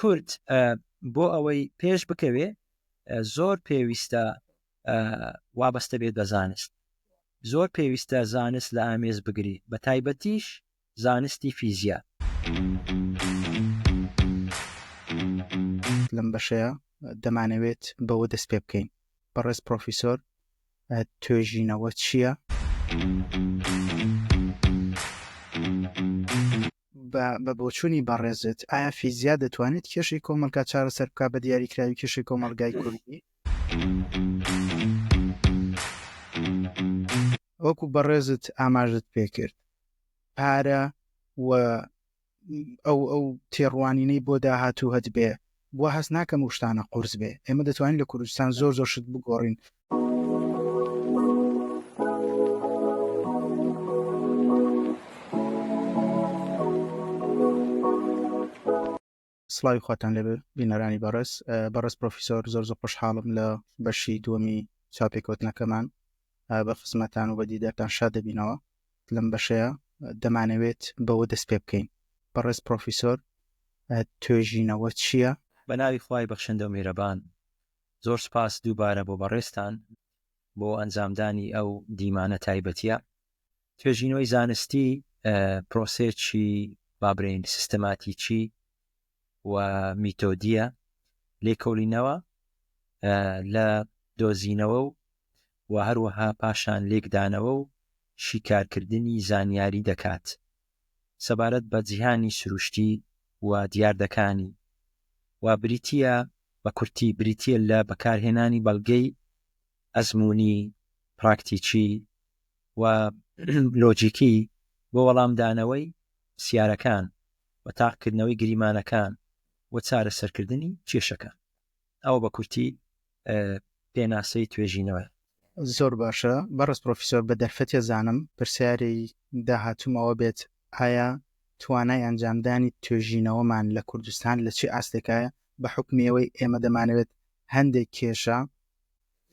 کورد بۆ ئەوەی پێش بکەوێ زۆر پێویستە وابەستە بێت بە زانست، زۆر پێویستە زانست لە ئامێز بگری، بە تایبەتیش زانستی فیزیا. لەم بەشەیە دەمانەوێت بەوە دەست پێ بکەین. بەڕێز پرۆفیسۆر، توێژینەوە چییە؟ بە بۆچوونی بەڕێزت ئایا فیزیا دەتوانێت کێشی کۆمەلگا چارەسەر بکات بە دیاریکراوی کێشی کۆمەلگای کوردی؟ وەکو بەڕێزت ئاماژت پێکرد، پارە و ئەو تێڕوانینەی بۆ داهاتوو هەت بێ، بۆ هەست ناکەم و شتانە قورس بێ. ئێمە دەتوانین لە کوردستان زۆر شت بگۆڕین. سڵاوی خواتان لێبێ بینەرانی بەڕێز پرۆفیسۆر، زۆر خۆشحاڵم لە بەشی دووەمی چاپێکەوتنەکەمان بە خزمەتان و بە دیدارتان شاد دەبینەوە. لەم بەشەیە دەمانەوێت بەوە دەست پێ بکەین. بەڕێز پرۆفیسۆر، توێژینەوە چییە؟ بە ناوی خوای بەخشندە و میرەبان، زۆر سپاس دووبارە بۆ بەڕێستان بۆ ئەنجامدانی ئەو دیمانە تایبەتیە. توێژینەوەی زانستی پرۆسێکی بابرین سیستەماتیکی و میتۆدیە لێکۆڵینەوە لە دۆزینەوە و هەروەها پاشان لێکدانەوە و شیکارکردنی زانیاری دەکات سەبارەت بە جیهانی سروشتی و دیاردەکانی و بریتیە بە کورتی بریتیە لە بەکارهێنانی بەڵگەی ئەزمموی پراکتیکی و لۆجیکی بۆ وەڵامدانەوەی سیارەکان و تاقکردنەوەی گریمانەکان و چارەسەرکردنی کێشەکان. ئەوە بە کورتی پێناسەی توێژینەوە. زۆر باشە. بەڕێز پرۆفیسۆر، بە دەرفەتێ زانم پرسیاری داهاتوومەوە بێت، ئایا توانای ئەنجامدانی توێژینەوەمان لە کوردستان لە چی ئاستێکایە بە حکمیەوەی ئێمە دەمانەوێت هەندێک کێشە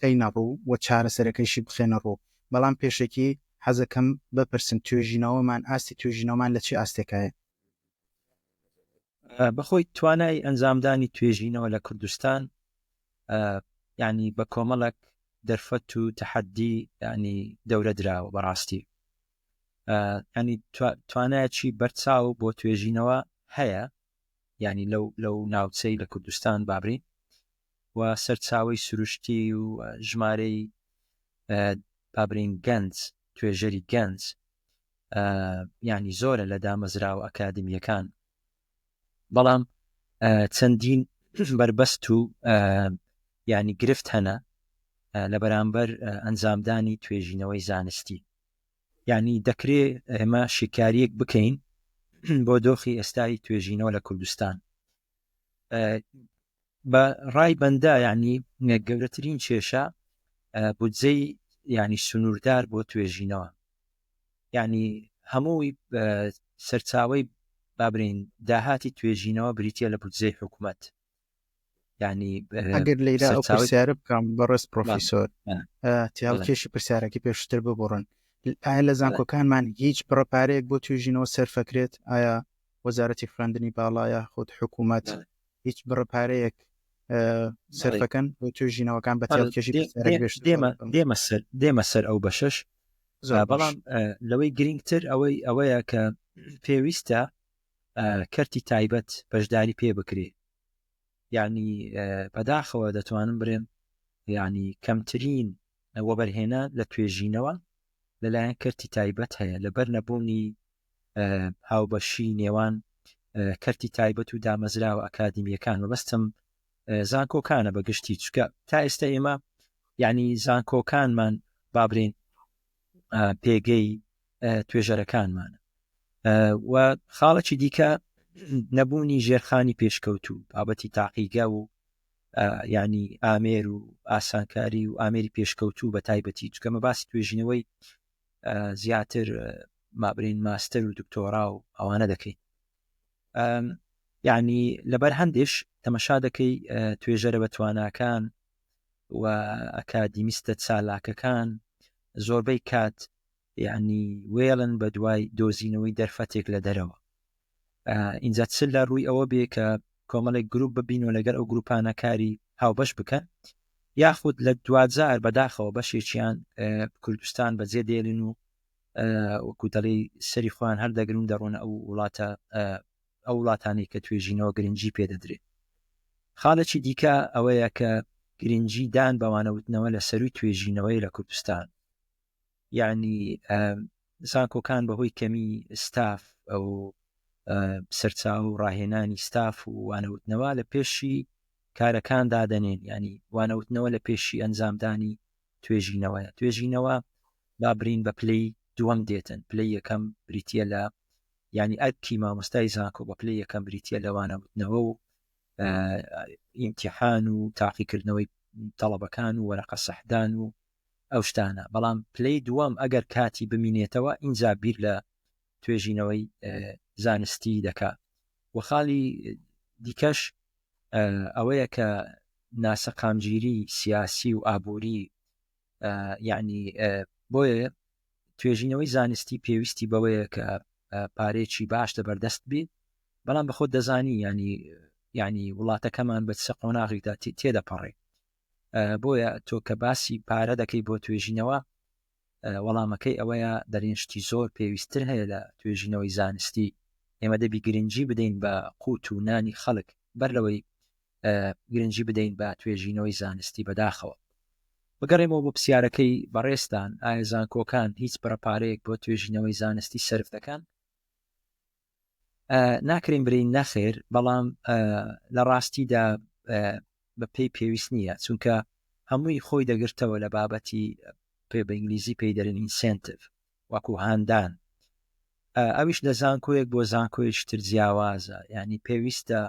خەینە ڕوو و چارەسەرەکەیشی بخێنە ڕوو، بەڵام پێشێکی حەزەکەم بپرسم توێژینەوەمان ئاستی توێژینەوەمان لە چی ئاستێکایە؟ بەخۆی توانای ئەنجامدانی توێژینەوە لە کوردستان ینی بە کۆمەڵک دەرفەت و تەحەدی ینی دەورە دراوە بەڕاستی. ینی توانایەکی بەرچاو بۆ توێژینەوە هەیە، ینی لەو ناوچەی لە کوردستان بابرین و سەرچاوی سروشتی و ژمارەی بابرین گەنج توێژەری گەنج ینی زۆرە لە دامەزراوە ئەکادمیەکان، بەڵام چەندین بربەست و ینی گرفت هەنە لە بەرامبەر ئەنجامدانی توێژینەوەی زانستی. ینی دەکرێ ئێمە شیکاریەک بکەین بۆ دۆخی ئێستای توێژینەوە لە کوردستان. بە ڕای بەندە ینی گەورەترین کێشە بودجەی ینی سنووردار بۆ توێژینەوە، ینی هەمووی سەرچاوی بابرین داهاتی توێژینەوە بریتە لە بودجەی حکوومەت. ینی ئەگەر لێرە ئەو پرسیارە بکەم بەڕێز پرۆفیسۆر، تیاڵکێشی پرسیارەکەی پێشتر ببڕن، ئایا لە زانکۆکانمان هیچ بڕەپارەیەک بۆ توێژینەوە سەرفەکرێت؟ ئایا وەزارەتی خوێندنی باڵایە خۆت حکوومەت هیچ بڕەپارەیەک سەرفەکەن بۆ توێژینەوەکان بە تیاڵکێشی دێمە سەر ئەو بەشەش، بەڵام لەوەی گرنگتر ئەوەیە کە پێویستە کەرتی تایبەت بەشداری پێ بکرێ. ینی بەداخەوە دەتوانم برێم ینی کەمترین وەبەرهێنا لە توێژینەوە لەلایەن کەرتی تایبەت هەیە لەبەر نەبوونی هاوبەشی نێوان کەرتی تایبەت و دامەزراوە ئەکادمیەکان. وەبەستم زانکۆکانە بەگشتی، چکە تا ئێستا ئێمە ینی زانکۆکانمان بابرین پێگەی توێژەرەکانمانە و خاڵەکی دیکە نەبوونی ژێرخانی پێشکەوتوو بابەتی تاقیگە و ینی ئامێر و ئاسانکاری و ئامێری پێشکەوتوو بە تایبەتی، چکەمە باسی توێژینەوەی زیاتر مابرین ماستەر و دکتۆرا و ئەوانە دەکەین. ینی لەبەر هەندێش تەمەشا دەکەی توێژەرە بە تواناکان و ئەکادیمیستە چالاکەکان زۆربەی کات ینی وێڵن بە دوای دۆزینەوەی دەرفەتێک لە دەرەوە. اینجا چ لە ڕووی ئەوە بێ کە کۆمەڵێک گروپ ببین و لەگەر ئەو گروپانە کاری هاوبەش بکەن یاخود لە دوجار بەداخەوە بەشێکیان کوردستان بەجێ دێڵین و وەکو دەڵی سەری خۆیان هەردەگرن دەڕۆن ئەو وڵاتە ئەو وڵاتانی کە توێژینەوە گرنگجی پێدەدرێت. خاڵێکی دیکە ئەوەیە کە گرنگجی دان بەوانەوتنەوە لە سەروی توێژینەوەی لە کوردستان، یعنی زانکۆکان بەهۆی کەمی ستاف ئەو سەرچاو و ڕاهێنانی ستاف و وانەوتنەوە لە پێشی کارەکان دادەنێن، ینی وانەوتنەوە لە پێشی ئەنجامدانی توێژینەوە بابرین بە پلەی دووەم دێتن. پلەی یەکەم بریتە لە ینی ئەرکی مامۆستای زانکۆ بە پلەی یەکەم بریتە لە وانەوتنەوە و ئیمتیحان و تاقیکردنەوەی تەڵەبەکان و وەرەقە سەحدان و ئەو شتانە. بەڵام پلەی دووەم ئەگەر کاتی بمینێتەوە اینجا بیر لە توێژینەوەی زانستی دەکات. و خاڵی دیکەش ئەوەیە کە ناسەقامگیری سیاسی و ئابووری یعنی بۆیە توێژینەوەی زانستی پێویستی بەوەیە کە پارێکی باش دەبەردەست بێت، بەڵام بە خۆت دەزانی ینی وڵاتەکەمان بە چ قۆناغێکدا تێدەپەڕێ. بۆیە تۆ کە باسی پارە دەکەی بۆ توێژینەوە وەڵامەکەی ئەوەیە دەرێنشتی زۆر پێویستتر هەیە لە توێژینەوەی زانستی. ئێمە دەبی گرنگجی بدەین بە قوت و نانی خەڵک بەر لەوەی گرنگجی بدەین بە توێژینەوەی زانستی بەداخەوە. بگەڕێمەوە بۆ پرسیارەکەی بەڕێستان، ئایا زانکۆکان هیچ پرەپارەیەک بۆ توێژینەوەی زانستی سرف دەکەن؟ ناکرین برین نەخێر، بەڵام لە ڕاستیدا بە پێی پێویست نییە، چونکە هەمووی خۆی دەگرتەوە لە بابەتی پێ بە ئینگلیزی پێی دەرن ئینسنتیڤ وەکو هاندان. ئەویش لە زانکۆیەک بۆ زانکۆیەکی تر جیاوازە، ینی پێویستە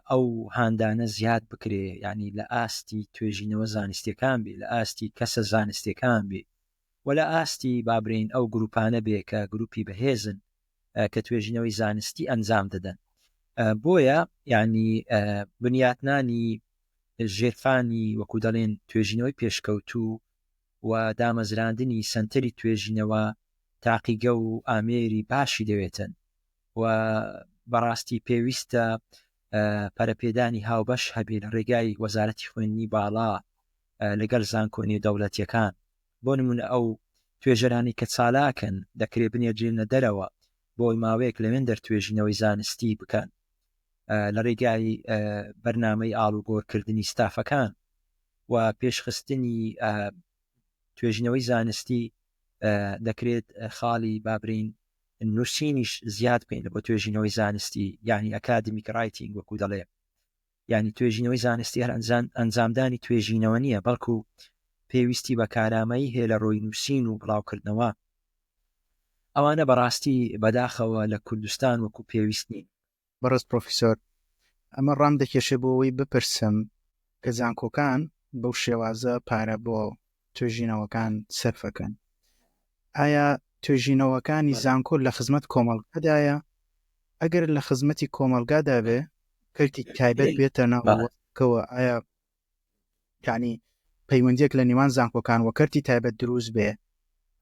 ئەو هاندانە زیاد بکرێ، ینی لە ئاستی توێژینەوە زانستیەکان بێ، لە ئاستی کەسە زانستیەکان بێ، و لە ئاستی بابرین ئەو گروپانە بێ کە گروپی بەهێزن کە توێژینەوەی زانستی ئەنجام دەدەن. بۆیە ینی بنیاتنانی ژێرفانی وەکو دەڵێن توێژینەوەی پێشکەوتوو و دامەزراندنی سنتەری توێژینەوە تاقیگە و ئامێری باشی دەوێتن و بەڕاستی پێویستە پەرەپێدانی هاوبەش هەبێ لە ڕێگای وەزارەتی خوێندنی باڵا لەگەڵ زانکۆنی دەوڵەتیەکان. بۆ نمونە ئەو توێژەرانی کە چالاکن دەکرێت بنێرجێنە دەرەوە بۆی ماوەیەک لەوێن دەرتوێژینەوەی زانستی بکەن لە ڕێگای بەرنامەی ئاڵوگۆڕکردنی ستافەکان و پێشخستنی توێژینەوەی زانستی دەکرێت خاڵی بابرین نووسینیش زیاد بکەین بۆ توێژینەوەی زانستی، یعنی ئەکادمیک رایتینگ وەکو دەڵێ، یعنی توێژینەوەی زانستی هەر ئەنجامدانی توێژینەوە نییە، بەڵکو پێویستی بە کارامەیی هەیە لە ڕۆی نووسین و بڵاوکردنەوە. ئەوانە بەڕاستی بەداخەوە لە کوردستان وەکو پێویست نین. بەڕست پرۆفیسۆر، ئەمە ڕام دەکێشێ بۆ ئەوەی بپرسم کە زانکۆکان بەو شێوازە پارە بۆ توێژینەوەکان سەرفەکەن، ئایا توێژینەوەکانی زانکۆ لە خزمەت کۆمەڵگادایە؟ ئەگەر لە خزمەتی کۆمەلگادا بێ کەرتی تایبەت بێتە ناوەکەوە، ئایا یعنی پەیوەندیەک لە نێوان زانکۆکان وە کەرتی تایبەت دروست بێ،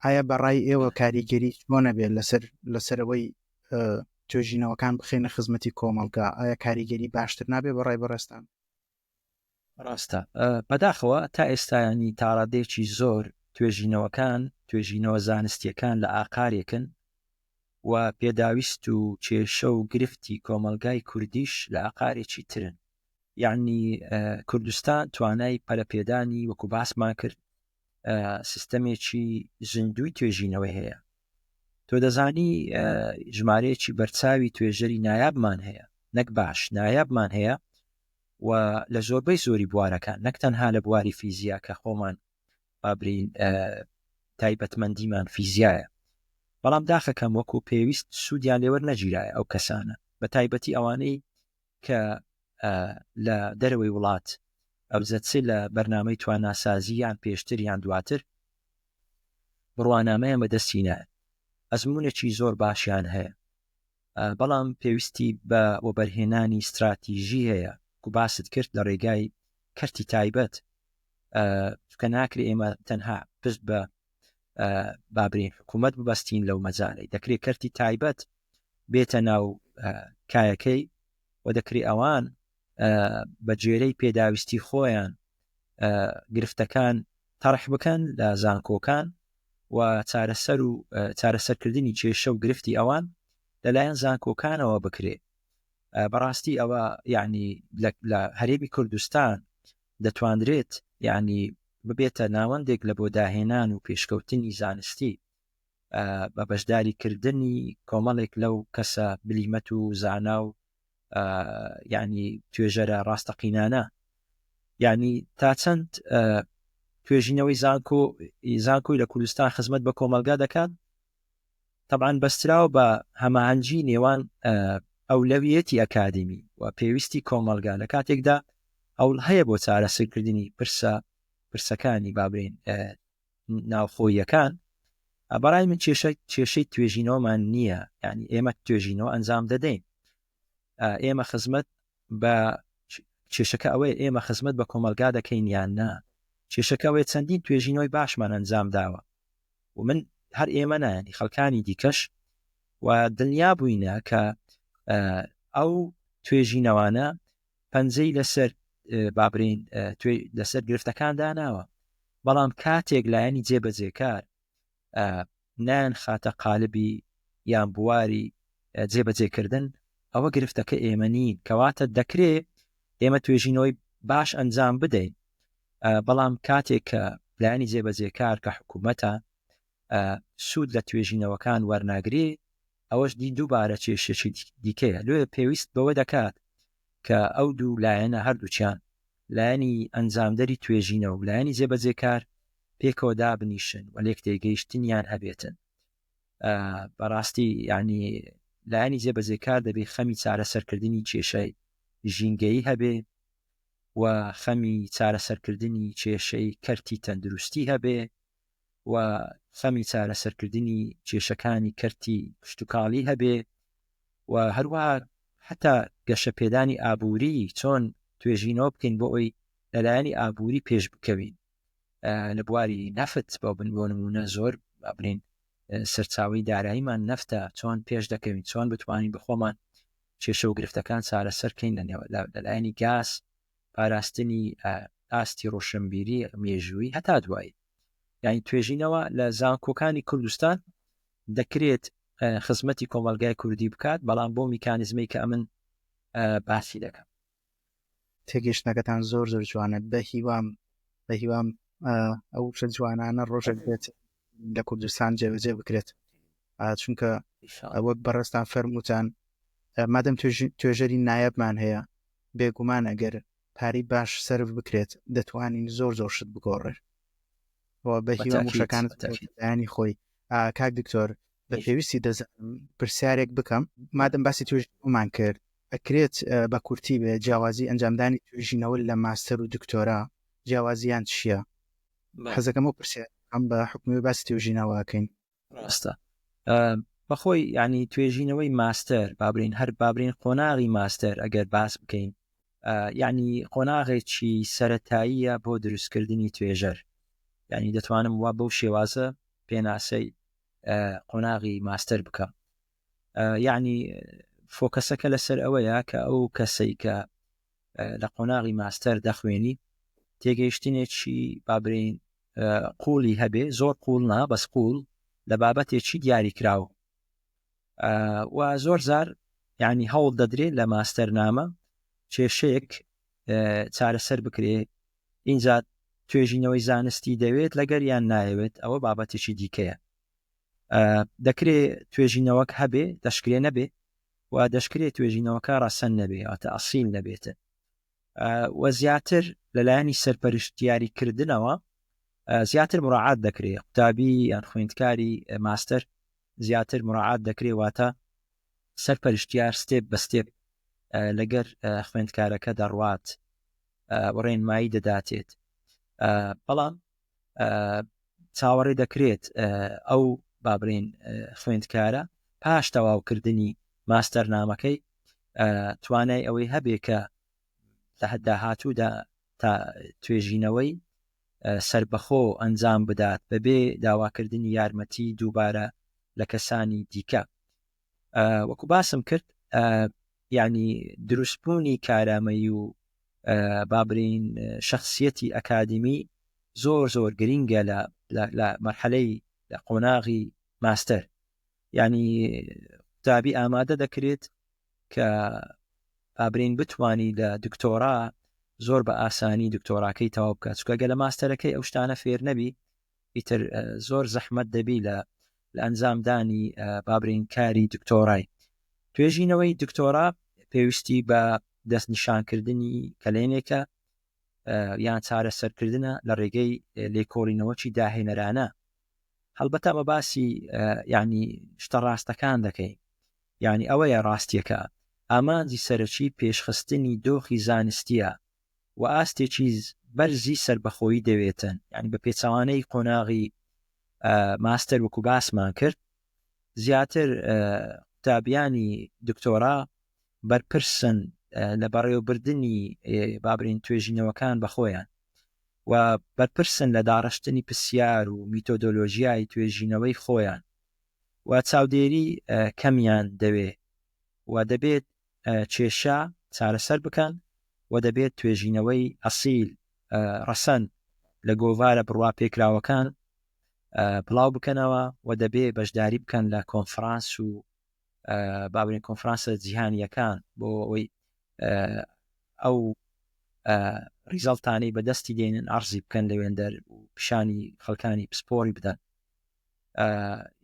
ئایا بەڕای ئێوە کاریگەری چۆنە بێت لەسەرەوەی توێژینەوەکان بخێنە خزمەتی کۆمەلگا؟ ئایا کاریگەری باشتر نابێ بەڕای بەڕێستان؟ ڕاستە بەداخەوە تا ئێستایانی تاڕادێکی زۆر توێژینەوە زانستیەکان لە ئاقارێکن و پێداویست و کێشە و گرفتی کۆمەلگای کوردیش لە ئاقارێکی ترن. یعنی کوردستان توانای پەرەپێدانی وەکو باسمان کرد سیستەمێکی زیندوی توێژینەوەی هەیە. تۆ دەزانی ژمارەیەکی بەرچاوی توێژەری نایابمان هەیە، نەک باش نایابمان هەیە و لە زۆربەی زۆری بوارەکان، نەک تەنها لە بواری فیزیا کە خۆمان بابرین تایبەتمەندیمان فیزیایە، بەڵام داخەکەم وەکو پێویست سوودیان لێوەر نەگیرایە ئەو کەسانە، بە تایبەتی ئەوانەی کە لە دەرەوەی وڵات ئەوزەچێ لە بەرنامەی تواناسازی یان پێشتر یان دواتر بڕوانامەیە بەدەستینایە، ئەزمونێکی زۆر باشیان هەیە، بەڵام پێویستی بە وەبەرهێنانی استراتیژی هەیە و باست کرد لە ڕێگای کەرتی تایبەت، کە ناکرێ ئێمە تەنها پشت بە بابرین حکوومەت ببەستین لەو مەجالەی، دەکرێت کەرتی تایبەت بێتە ناو کایەکەی و دەکری ئەوان بە جێرەی پێداویستی خۆیان گرفتەکان تەڕح بکەن لە زانکۆکان و چارەسەرکردنی کێشە و گرفتی ئەوان لەلایەن زانکۆکانەوە بکرێت. بەڕاستی ئەوە یعنی لە هەرێمی کوردستان دەتوانرێت یعنی ببێتە ناوەندێک لە بۆ داهێنان و پێشکەوتنی زانستی بە بەشداریکردنی کۆمەڵێک لەو کەسە بلیمەت و زانا و یعنی توێژەرە ڕاستەقینانە، یعنی تا چەند توێژینەوەی زانکۆی لە کوردستان خزمەت بە کۆمەلگا دەکات. طبعاً بەستراو بە هەماهەنگی نێوان ئەولەویەتی ئەکادمی و پێویستی کۆمەلگا لە کاتێکدا ئەوڵ هەیە بۆ چارەسەرکردنی پرسەکانی بابرین ناوخۆیەکان. بەڕای من کێشەی توێژینەوەمان نییە، یعنی ئێمە توێژینەوە ئەنجام دەدەین. ئێمە خزمەت بە کێشەکە ئەوەیە ئێمە خزمەت بە کۆمەلگا دەکەین یان نا. کێشەکە ئەوەیە چەندین توێژینەوەی باشمان ئەنجام داوە و من هەر ئێمە نایانی خەڵکانی دیکەش و دڵنیا بووینە کە ئەو توێژینەوانە پەنجەی لەسەر بابرین لەسەر گرفتەکان داناوە، بەڵام کاتێک لایەنی جێبەجێکار نان خاتە قالبی یان بواری جێبەجێکردن ئەوە گرفتەکە ئێمە نین، کەواتە دەکرێت ئێمە توێژینەوەی باش ئەنجام بدەین، بەڵام کاتێک کە لایەنی جێبەجێکار کە حکوومەتە سوود لە توێژینەوەکان وەرناگرێ، ئەوەش دووبارە کێشێکی دیکەیە. لێ پێویست بەوە دەکات کە ئەو دوو لایەنە هەردووچیان لایەنی ئەنجامدەری توێژینەوە و لایەنی جێبەجێکار پێکەوە دابنیشن و لێک تێگەیشتنیان هەبێتن. بەڕاستی یعنی لایەنی جێبەجێکار دەبێت خەمی چارەسەرکردنی کێشەی ژینگەیی هەبێ و خەمی چارەسەرکردنی کێشەی کەرتی تەندروستی هەبێ و خەمی چارەسەرکردنی کێشەکانی کەرتی پشتوکاڵی هەبێ و هەروەها حتا گەشە پێدانی ئابووری چۆن توێژینەوە بکەین بۆ ئەوی لەلایەنی ئابووری پێش بکەوین لە بواری نەفت بۆ نمونە زۆر بابرین سەرچاوی داراییمان نەفتە چۆن پێش دەکەوین، چۆن بتوانین بخۆمان کێشە و گرفتەکان چارەسەرکەین لەلایەنی گاز، پاراستنی ئاستی ڕۆشنبیری مێژووی هەتا دوایی. یعنی توێژینەوە لە زانکۆکانی کوردستان دەکرێت خزمەتی کۆمەلگای کوردی بکات، بەڵام بۆ میکانیزمی کە ئەمن باسی دەکەم. تێگەشتنەکەتان زۆر زۆر جوانە. بە هیوام ئەو شە جوانانە ڕۆژێک بێت لە کوردستان جێبەجێ بکرێت، چونکە وەک بەڕێستان فەرمووتان مادەم توێژەری نایەبمان هەیە، بێگومان ئەگەر پاری باش سەرف بکرێت دەتوانین زۆر زۆر شت بگۆڕێت بە هیوام وشەکانت دایانی خۆی. کاک دکتۆر بە پێویستی دەزانم پرسیارێک بکەم، مادەم باسی توێژینەوەمان کرد، ئەکرێت بە کورتی بێ جیاوازی ئەنجامدانی توێژینەوە لە ماستەر و دکتۆرا جیاوازیان چییە؟ حەزەکەم و پرسیار ئەم بە حکومی باسی توێژینەوەکەین. ڕاستە بەخۆی ینی توێژینەوەی ماستەر بابرین قۆناغی ماستەر ئەگەر باس بکەین، یعنی قۆناغێکی سەرەتاییە بۆ دروستکردنی توێژەر، یعنی دەتوانم وا بەو شێوازە پێناسەی قۆناغی ماستەر بکەم. یعنی فۆکەسەکە لەسەر ئەوەیە کە ئەو کەسەی کە لە قۆناغی ماستەر دەخوێنی تێگەیشتنێکی بابرین قوڵی هەبێ، زۆر قوڵ نا بەس قوڵ لە بابەتێکی دیاری کراوە و زۆر زار یعنی هەوڵ دەدرێت لە ماستەرنامە کێشەیەک چارەسەر بکرێ. اینجا توێژینەوەی زانستی دەوێت لەگەر یان نایەوێت، ئەوە بابەتێکی دیکەیە. دەکرێت توێژینەوەک هەبێ دەشکرێ نەبێ و دەشکرێت توێژینەوەکە ڕەسەن نەبێ ئەتە ئەسیل نەبێتە و زیاتر لەلایەنی سەرپەرشتیاریکردنەوە زیاتر مراعات دەکرێت. قوتابی یان خوێندکاری ماستەر زیاتر مراعات دەکرێت، واتە سەرپەرشتیار ستێپ بە ستێپ لەگەر خوێندکارەکە دەڕوات و ڕێنمایی دەداتێت، بەڵام چاوەڕێ دەکرێت ئەو بابرین خوێندکارە پاش تەواوکردنی ماستەرنامەکەی توانای ئەوەی هەبێ کە لە داهاتوودا تا توێژینەوەی سربەخۆ ئەنجام بدات بەبێ داواکردنی یارمەتی دووبارە لە کەسانی دیکە. وەکو باسم کرد یعنی دروستبوونی کارامەیی و بابرین شخصیەتی ئەکادمی زۆر گرینگە لە مەرحەلەی لە قۆناغی ماستەر. یعنی قوتابی ئامادە دەکرێت کە بابرین بتوانی لە دکتۆرا زۆر بە ئاسانی دکتۆراکەی تەواو بکات، چونکە گە لە ماستەرەکەی ئەو شتانە فێر نەبی ئیتر زۆر زەحمەت دەبی لە ئەنجامدانی بابرین کاری دکتۆرای. توێژینەوەی دکتۆرا پێویستی بە دەست نیشانکردنی کەلێنێکە یان چارەسەرکردنە لە ڕێگەی لێکۆڵینەوەی داهێنەرانە. هەڵبەتە بە باسی یعنی شتە ڕاستەکان دەکەین، یعنی ئەوەیە ڕاستیەکە ئامانجی سەرەکی پێشخستنی دۆخی زانستیە و ئاستێکی بەرزی سربەخۆیی دەوێتن. یعنی بە پێچەوانەی قۆناغی ماستەر وەکو باسمان کرد، زیاتر قوتابیانی دکتۆرا بەرپرسن لە بەڕێوەبردننی بابرین توێژینەوەکان بەخۆیان و بەرپرسن لە داڕشتنی پرسیار و میتۆدۆلۆژیای توێژینەوەی خۆیان و چاودێری کەمیان دەوێ و دەبێت کێشە چارەسەر بکەن و دەبێت توێژینەوەی ئەسیل ڕەسەن لە گۆڤارە بڕوا پێکراوەکان بڵاو بکەنەوە و دەبێت بەشداری بکەن لە کۆنفرانس و بابرین کۆنفرانسە جیهانیەکان بۆ ئەوەی ئەو ریزەڵتانەی بەدەستی دێنن ئەرزی بکەن لەوێندەر و پیشانی خەڵکانی پسپۆری بدەن.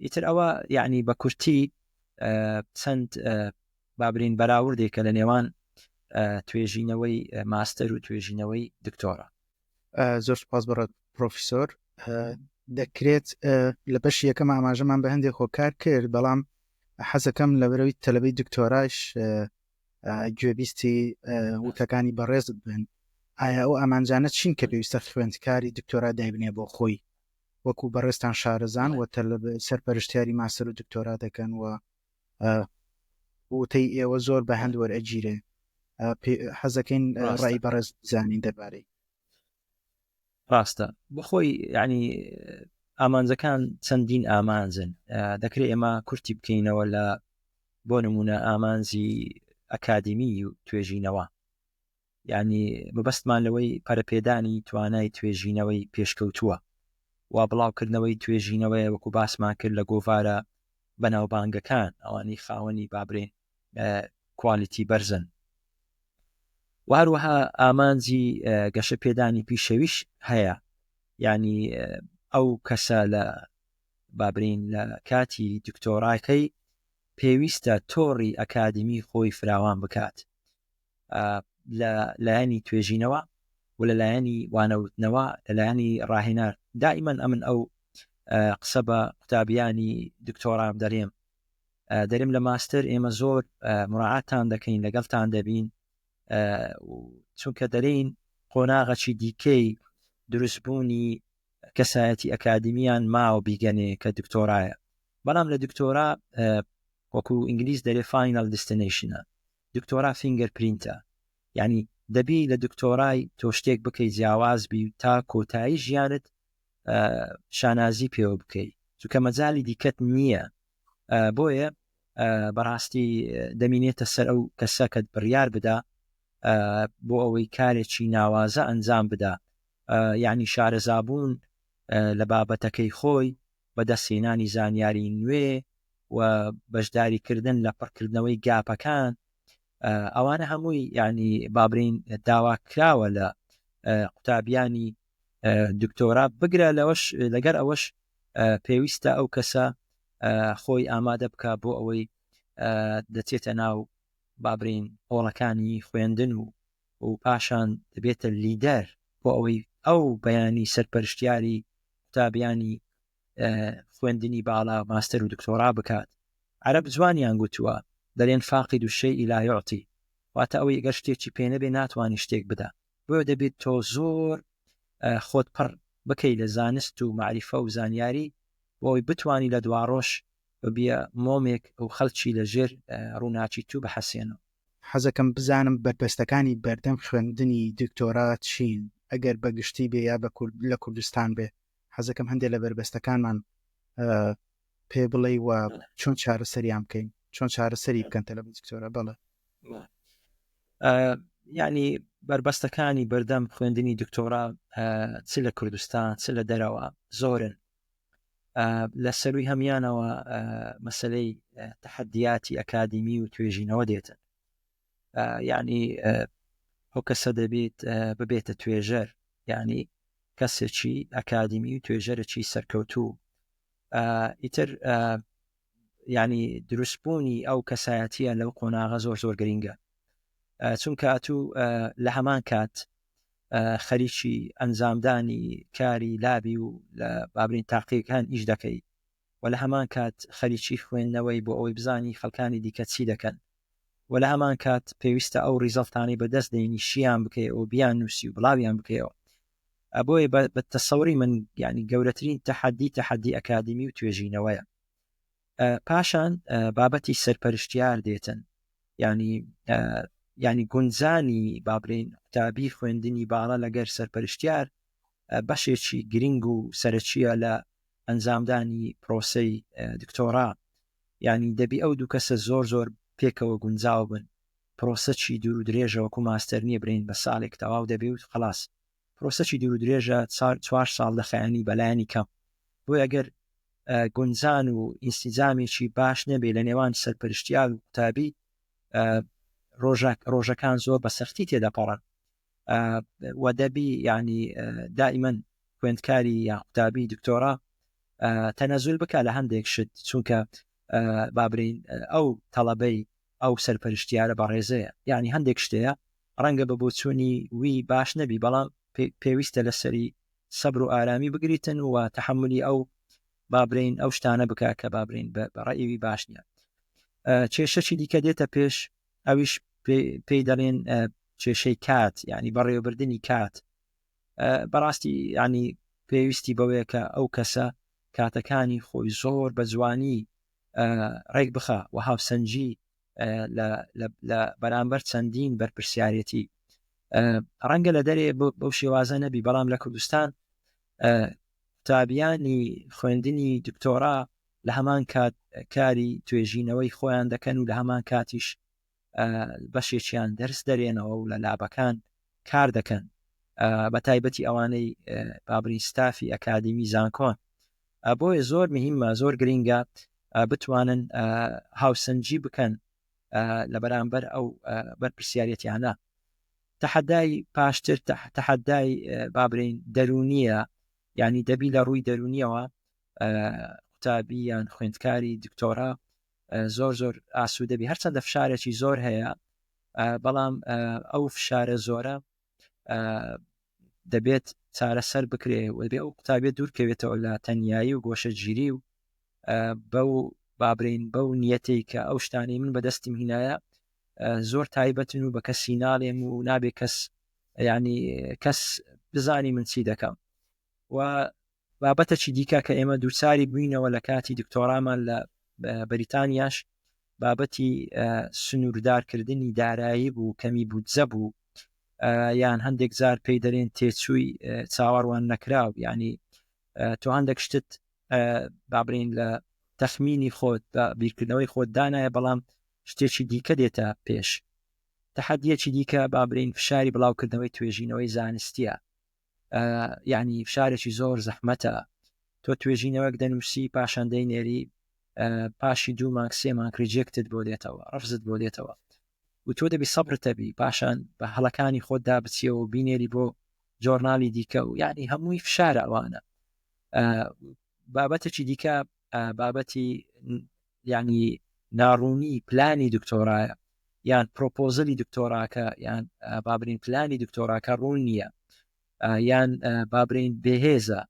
ئیتر ئەوە یعنی بە کورتی چەند بابرین بەراوردێکە لە نێوان توێژینەوەی ماستەر و توێژینەوەی دکتۆرا. زۆر سپاس بەڕێت پرۆفیسۆر. دەکرێت لە بەشی یەکەم ئاماژەمان بە هەندێک خۆکار کرد، بەڵام حەزەکەم لە بەرەوەی تەلەبەی دکتۆراش گوێبیستی وتەکانی بەڕێزت بن. ئایا ئەو ئامانجانە چین کە پێویستە خوێندکاری دکتۆرا دایبنێ بۆ خۆی وەکو بەڕێستان شارەزان و سەرپەرشتیاری ماستەر و دکتۆرا دەکەن و وتەی ئێوە زۆر بە هەند وەرئەگیرێ، حەزەکەین ڕای بەڕێز بزانین دەربارەی؟ ڕاستە بخۆی یعنی ئامانجەکان چەندین ئامانجن، دەکرێت ئێمە کورتی بکەینەوە لە بۆ نمونە ئامانجی ئەکادمی و توێژینەوە. یعنی بەبەستمان لەوەی پەرەپێدانی توانای توێژینەوەی پێشکەوتووە و بڵاوکردنەوەی توێژینەوەی وەکو باسمان کرد لە گۆڤارە بەناوبانگەکان ئەوانی خاوەنی بابرین کوالیتی بەرزن. و هەروەها ئامانجی گەشە پێدانی پیشەویش هەیە، یعنی ئەو کەسە لە بابرین لە کاتی دکتۆراکەی پێویستە تۆڕی ئەکادمی خۆی فراوان بکات لە لایەنی توێژینەوە و لە لایەنی وانەوتنەوە، لە لایەنی ڕاهێنار. دائیمەن ئەمن ئەو قسە بە قوتابیانی دکتۆرام دەرێم لە ماستەر ئێمە زۆر مراعاتان دەکەین، لەگەڵتان دەبین، چونکە دەرین قۆناغەکی دیکەی دروستبوونی کەسایەتی ئەکادمیان ماوە بیگەنێ کە دکتۆرایە. بەڵام لە دکتۆرا وەکو ئینگلیز دەرێ فاینال دستنیشنە، دکتۆرا فینگەر پرینتە، یعنی دەبی لە دکتۆرای تۆ شتێک بکەی جیاوازبی تا کۆتایی ژیانت شانازی پێوە بکەی، چونکە مەجای دیکەت نییە. بۆیە بەڕاستی دەمینێتە سەر ئەو کەسە کە بڕیار بدا بۆ ئەوەی کارێکی ناوازە ئەنجام بدا، یعنی شارەزابوون لە بابەتەکەی خۆی، بەدەستهێنانی زانیاری نوێ و بەشداریکردن لە پڕکردنەوەی گاپەکان. ئەوانە هەمووی یعنی بابرین داواکراوە لە قوتابیانی دکتۆرا بگرە لەوەش. لەگەر ئەوەش پێویستە ئەو کەسە خۆی ئامادە بکە بۆ ئەوەی دەچێتە ناو بابرین هۆڵەکانی خوێندن و پاشان دەبێتە لیدەر بۆ ئەوەی ئەو بەیانی سەرپەرشتیاری قوتابیانی خوێندنی باڵا ماستەر و دکتۆرا بکات. عەرەب جوانیان گوتووە دەڵێن فاقد الشەیء لا یعطی، واتە ئەوەی ئەگەر شتێکی پێ نەبێ ناتوانانی شتێک بدە. بۆیە دەبێت تۆ زۆر خۆت پڕ بکەی لە زانست و معریفە و زانیاری بۆی بتوانی لە دواڕۆژ ببیە مۆمێک و خەڵکی لەژێر ڕووناچی تو بەحەسێنەوە. حەزەکەم بزانم بەرپرسەکانی بەردەم خوێندنی دکتۆرا چین، ئەگەر بەگشتی بێ یا لە کوردستان بێ. حەزەکەم هەندێک لە بربەستەکانمان پێ بڵێ و چۆن چارەسەریان بکەین، چۆن چارەسەری بکەن تەلەبەی دکتۆرا. بەڵێ یعنی بربەستەکانی بەردەم خوێندنی دکتۆرا چ لە کوردستان چ لە دەرەوە زۆرن لە سەروی هەمیانەوە مەسلەی تحدیاتی ئەکادمی و توێژینەوە دێتن یعنی ئەو کەسە دەبێت ببێتە توێژەر یعنی کەسێکی ئەکادمی و توێژەرێکی سەرکەوتوو ئیتر یعنی دروستبوونی ئەو کەسایەتیە لەو قۆناغە زۆر گرینگە چونکە ئەتوو لە هەمان کات خەریکی ئەنجامدانی کاری لابی و لە بابرین تاقیەکان ئیش دەکەی و لە هەمان کات خەریکی خوێندنەوەی بۆ ئەوەی بزانی خەڵکانی دیکە چی دەکەن و لە هەمان کات پێویستە ئەو ریزەڵتانی بەدەست دێنی شیان بکەیە و بیان نووسی و بڵاویان بکەیەوە ئەبۆی بە تەسەوری من ینی گەورەترین تەحەدی ئەکادمی و توێژینەوەیە پاشان بابەتی سەرپەرشتیار دێتن ینی گونجانی بابرین قوتابی خوێندنی باڵا لەگەر سەرپەرشتیار بەشێکی گرنگ و سەرچیە لە ئەنجامدانی پرۆسەی دکتۆرا ینی دەبی ئەو دوو کەسە زۆر پێکەوە گونجاو بن پرۆسەکی دوور و درێژەوەکو ماستەر نییە برین بە ساڵێک تەواو دەبێ و خلاص پرۆسەکی دوور و درێژە 4 ساڵ دەخایانی بەلایانی کەم بۆ ئەگەر گونجان و ئینسیجامێکی باش نەبێ لە نێوان سەرپەرشتیار و قوتابی ڕۆژەکان زۆر بە سەختی تێدەپەڕن و دەبی ینی دائیمەن خوێندکاری یا قوتابی دکتۆرا تەنەزول بکە لە هەندێک شت چونکە بابرین ئەو تەڵەبەی ئەو سەرپەرشتیارە بەڕێزەیە ینی هەندێک شتەیە ڕەنگە بە بۆچوونی وی باش نەبی بەڵام پێویستە لەسەری سەبر و ئارامی بگریتن و تەحملی ئەو بابرین ئەو شتانە بکە کە بابرین بە ڕێوی باش نییە کێشەی دیکە دێتە پێش ئەویش پێی دەڵێن کێشەی کات ینی بەڕێوەبردننی کات بەڕاستی ینی پێویستی بەوەیە کە ئەو کەسە کاتەکانی خۆی زۆر بە جوانی ڕێک بخە و هاوسەنجی لە بەرامبەر چەندین بەرپرسیارەتی ڕەنگە لە دەرێ بەو شێوازە نەبی بەڵام لە کوردستان قوتابیانی خوێندنی دکتۆرا لە هەمان کات کاری توێژینەوەی خۆیان دەکەن و لە هەمان کاتیش بەشێکیان دەرس دەرێنەوە و لە لابەکان کار دەکەن بە تایبەتی ئەوانەی بابرین ستافی ئەکادمی زانکۆن بۆیە زۆر مهمە زۆر گرینگە بتوانن هاوسەنجی بکەن لە بەرامبەر ئەو بەرپرسیارەتیانە تەحەدای پاشتر تەحەدای بابرین دەرونیە ینی دەبی لە ڕووی دەرونیەوە قوتابی یان خوێندکاری دکتۆرا زۆر ئاسوودەبی هەرچەندە فشارێکی زۆر هەیە بەڵام ئەو فشارە زۆرە دەبێت چارەسەر بکرێ و دەبێت ئەو قوتابێت دوورکەوێتەوە لە تەنیایی و گۆشە گیری و بەو بابرین بەو نیەتی کە ئەو شتانی من بەدەستیم هینایە زۆر تایبەتن و بە کەسی ناڵێم و نابێ کەس ینی کەس بزانی من چی دەکەم و بابەتەکی دیکە کە ئێمە دووچاری بووینەوە لە کاتی دکتۆرامان لە بەریتانیاش بابەتی سنووردارکردنی دارایی بوو کەمی بودجە بوو یان هەندێک جار پێی دەرێن تێچووی چاوەڕوان نەکراو ینی تۆ هەندێک شتت بابرین لە تەخمینی خۆت بە بیرکردنەوەی خۆت دانایە بەڵام شتێکی دیکە دێتە پێش تەحەدیەکی دیکە بابرین فشاری بڵاوکردنەوەی توێژینەوەی زانستیە یعنی فشارێکی زۆر زەحمەتە تۆ توێژینەوەک دەنووسی پاشەندەی نێری پاشی 2 مانگ 3 مانگ ریجێکتت بۆ دێتەوە ڕفزت بۆ دێتەوە و تۆ دەبی سەبرتەبی پاشان بە هەڵەکانی خۆتدا بچیەوە و بینێری بۆ جۆرناڵی دیکە و یعنی هەمووی فشارە ئەوانە بابەتێکی دیکە بابەتی ینی ناڕوونی پلانی دکتۆرایە یان پرۆپۆزلی دکتۆراکە یان بابرین پلانی دکتۆراکە ڕوون نییە یان بابرین بێهێزە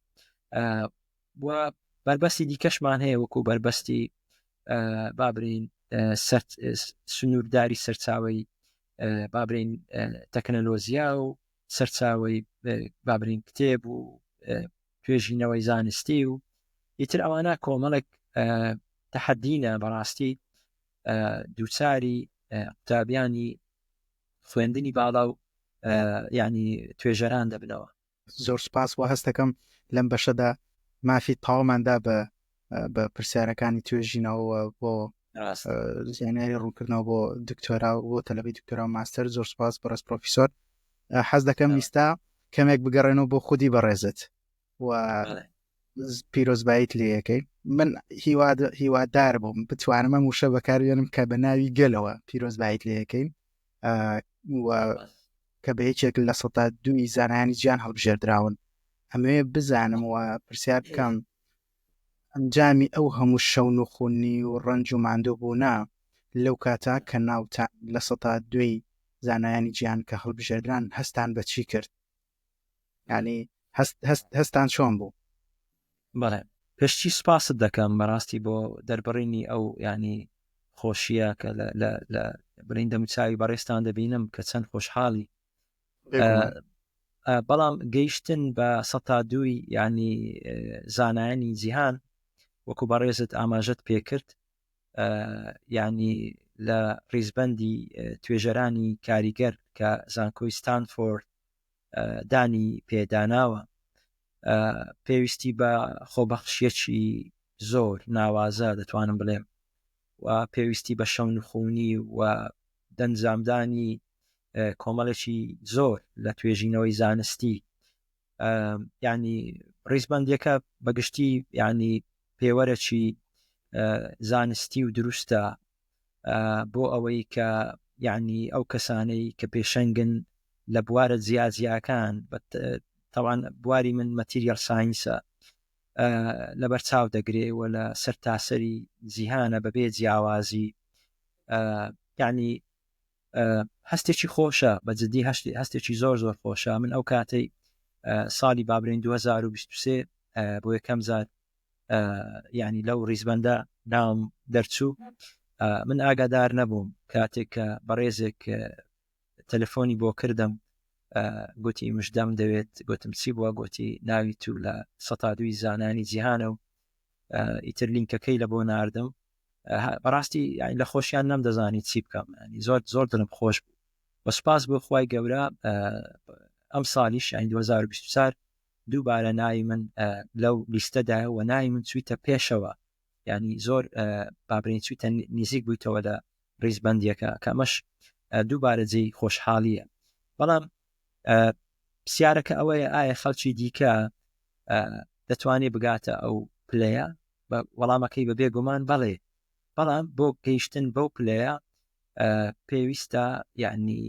و بربەستی دیکەشمان هەیە وەکو بربەستی بابرین سنوورداری سەرچاوی بابرین تەکنەلۆژیا و سەرچاوی بابرین کتێب و توێژینەوەی زانستی و ئیتر ئەوانە کۆمەڵێک تەحەدینە بەڕاستی دووچاری قوتابیانی خوێندنی باڵا و ینی توێژەران دەبنەوە. زۆر سپاس و هەست دەکەم لەم بەشەدا مافی تاواماندا بە پرسیارەکانی توێژینەوە بۆ ڕاست زیانیاری ڕوونکردنەوە بۆ دکتۆرا و بۆ تەلەبی دکتۆرا و ماستەر. زۆر سپاس بەڕێز پرۆفیسۆر. حەز دەکەم ویستا کەمێک بگەڕێنەوە بۆ خودی بەڕێزت و پیرۆزباییت لێ یەکەی. من هیوادار بووم بتوانم ئەم وشە بەکارێنم کە بە ناوی گەلەوە پیرۆزباییت لێ یەکەین و کە بە یەکێک لە 102 زانایانی گیان هەڵبژێردراون. ئەمێ بزانم و پرسیار بکەم ئەنجامی ئەو هەموو شەون و خونی و ڕەنج و ماندوو بوونا لەو کاتا کە ناوتان لە 102 زانایانی گیان کە هەڵبژێردران هەستان بە چی کرد؟ ینی هەستان چۆن بوو؟ بەڵێ پشتی سپاست دەکەم بەڕاستی بۆ دەربڕینی ئەو ینی خۆشیە کە لە بریندە موچاوی بەڕێستان دەبینم کە چەند خۆشحاڵی. بەڵام گەیشتن بە 102 ینی زانایانی جیهان وەکو بەڕێزت ئاماژەت پێکرد ینی لە ڕیزبەندی توێژەرانی کاریگەر کە زانکۆی ستانفۆرد دانی پێداناوە پێویستی بە خۆبەخشیەکی زۆر ناوازە دەتوانم بڵێم و پێویستی بە شەون خوونی و دەنجامدانی کۆمەڵێکی زۆر لە توێژینەوەی زانستی ینی ڕیزبەندیەکە بەگشتی ینی پێوەرەکی زانستی و دروستە بۆ ئەوەی کە ینی ئەو کەسانەی کە پێشەنگن لە بوارە جیاجیاکان تاوان بواری من مەتیریال ساینسە لە بەرچاو دەگرێ و لە سەر تاسەری جیهانە بەبێ جیاوازی ینی هەستێکی خۆشە بەجددی هەستێکی زۆر زۆر خۆشە. من ئەو کاتەی ساڵی بابرین 2023 بۆ یەکەم زار ینی لەو ڕیزبەندە ناوم دەرچوو من ئاگادار نەبووم کاتێک کە بەڕێزێک تەلەفۆنی بۆ کردم گوتی مژدەم دەوێت گوتم چی بووە گوتی ناوی تو لە 102 زانانی جیهانە و ئیتر لینکەکەی لە بۆ ناردم. بەڕاستی لە خۆشیان نەمدەزانی چی بکەم زۆر دڵم خۆش بوو بە سپاس بۆ خوای گەورە. ئەم ساڵیش 2024 دووبارە ناوی من لەو لیستەدا و ناوی من چویتە پێشەوە ینی زۆر بابرین چویتە نزیک بوویتەوە لە ڕیزبەندیەکە کەمەش دووبارە جێی خۆشحاڵیە. بەڵام پرسیارەکە ئەوەیە ئایا خەڵکی دیکە دەتوانێت بگاتە ئەو پلەیە؟ وەڵامەکەی بەبێ گومان بەڵێ، بەڵام بۆ گەیشتن بەو پلەیە پێویستە یعنی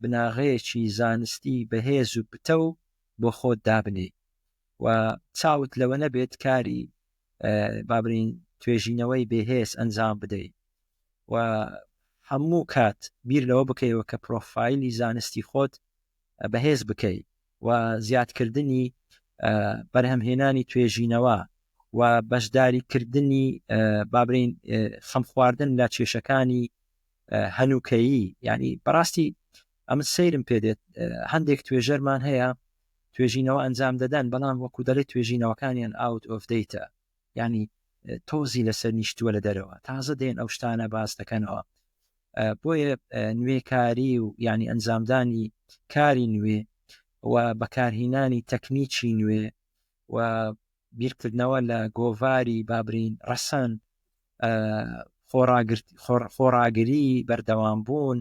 بناغەیەکی زانستی بەهێز و پتە و بۆ خۆت دابنێ و چاوت لەوە نەبێت کاری بابرین توێژینەوەی بێهێز ئەنجام بدەیت و هەموو کات بیر لەوە بکەیەوە کە پرۆفایلی زانستی خۆت بەهێز بکەیت و زیادکردنی بەرهەمهێنانی توێژینەوە و بەشداریکردنی بابرین خەم خواردن لە کێشەکانی هەنووکەیی. ینی بەڕاستی ئەمە سەیرم پێدێت هەندێک توێژەرمان هەیە توێژینەوە ئەنجام دەدەن بەڵام وەکو دەڵێت توێژینەوەکانیان out of data ینی تۆزی لەسەر نیشتووە لە دەرەوە تازە دێن ئەو شتانە باس دەکەنەوە. بۆیە نوێکاری و ینی ئەنجامدانی کاری نوێ و بەکارهێنانی تەکنیکی نوێ و بیرکردنەوە لە گۆڤاری بابرین ڕەسەن خۆڕاگری بەردەوام بوون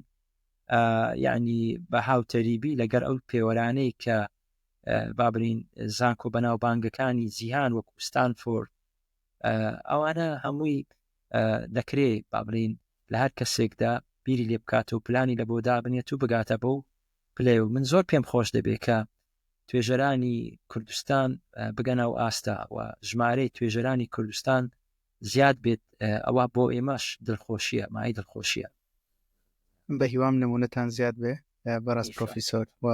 یعنی بە هاوتەریبی لەگەر ئەو پێوەرانەی کە بابرین زانکۆ بەناو بانگەکانی جیهان وەکو ستانفۆرد ئەوانە هەمووی دەکرێت بابرین لە هەر کەسێکدا بیری لێ بکات و پلانی لە بۆ دابنێت و بگاتە بۆ پلێ و من زۆر پێم خۆش دەبێت کە توێژەرانی کوردستان بگەنە و ئاستا و ژمارەی توێژەرانی کوردستان زیاد بێت ئەوە بۆ ئێمەش دڵخۆشیە مای دڵخۆشیە. بە هیوام نمونەتان زیاد بێ بەڕاست پرۆفیسۆر و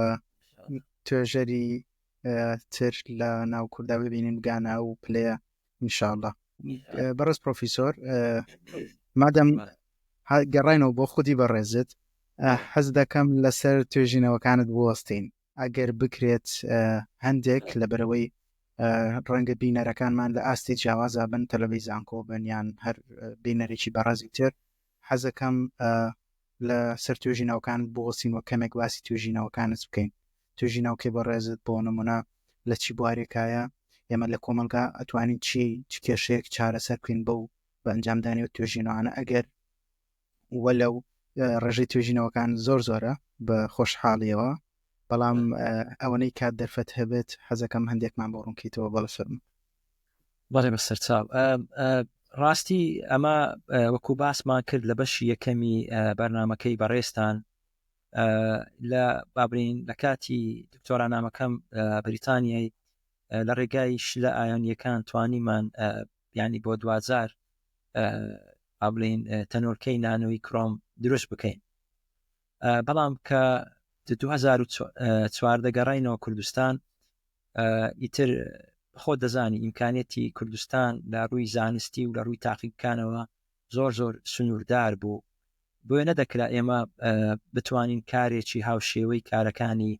توێژەری تر لە ناو کووردا ببینین بگانە و پلەیە ئینشاءڵڵا. بەڕاست پرۆفیسۆر مادەم گەڕاینەوە بۆ خودی بەڕێزت حەز دەکەم لەسەر توێژینەوەکانت بوەستین ئەگەر بکرێت هەندێک لەبەرەوەی ڕەنگە بینەرەکانمان لە ئاستی جیاوازە بن تەلەڤیزیۆن زانکۆ بنیان هەر بینەرێکی بەڕازی تر حەزەکەم لە سەر توێژینەوەکان بوەستین و کەمێک باسی توێژینەوەکانت بکەین. توێژینەوەکەی بەڕێزت بۆ نمونە لە چی بوارێکایە ئێمە لە کۆمەلگا ئەتوانین چی کێشەیەک چارەسەر بکەین بەو بە ئەنجامدانی و توێژینەوەانە ئەگەر وەلەو ڕێژەی توێژینەوەکان زۆرە بە خۆشحاڵیەوە بەڵام ئەوەنەی کات دەرفەت هەبێت حەزەکەم هەندێکمان بۆ ڕوونکەیتەوە بەڵە سەرم بەڵێ بەسەر چاو ڕاستی ئەمە وەکو باسمان کرد لە بەشی یەکەمی بەرنمەکەی بەڕێستان لە بابرین لە کاتی دکتۆرانامەکەم بریتانیای لە ڕێگای شلە ئایۆنیەکان توانیمان ینی بۆ 2000 ئابلین تەنۆرکەی نانۆی کرۆم دروست بکەین بەڵام کە 2004 گەڕینەوە کوردستان ئیتر خۆ دەزانی ئیمکانێتی کوردستان لە ڕووی زانستی و لە ڕووی تاقیبکانەوە زۆر سنووردار بوو بۆیە نەدەکرا ئێمە بتوانین کارێکی هاوشێوەی کارەکانی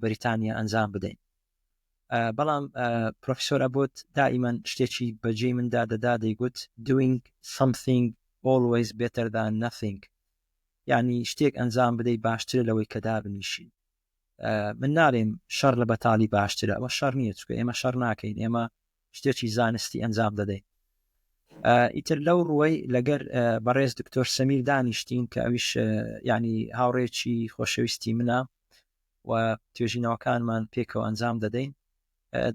بریتانیا ئەنجام بدەین بەڵام پرۆفیسۆر ئەبوت دائیمەن شتێکی بەجێ مندا دەدا دەیگوت doing something always better than nothing یعنی شتێک ئەنجام بدەی باشترە لەوەی کە دابنیشی من ناڵێم شەڕ لە بەتاڵی باشترە ئەوە شەڕ نییە چکە ئێمە شەڕ ناکەین ئێمە شتێکی زانستی ئەنجام دەدەین ئیتر لەو ڕووەی لەگەر بەڕێز دکتۆر سەمیر دانیشتین کە ئەویش ینی هاوڕێکی خۆشەویستی منە و توێژینەوەکانمان پێکەوە ئەنجام دەدەین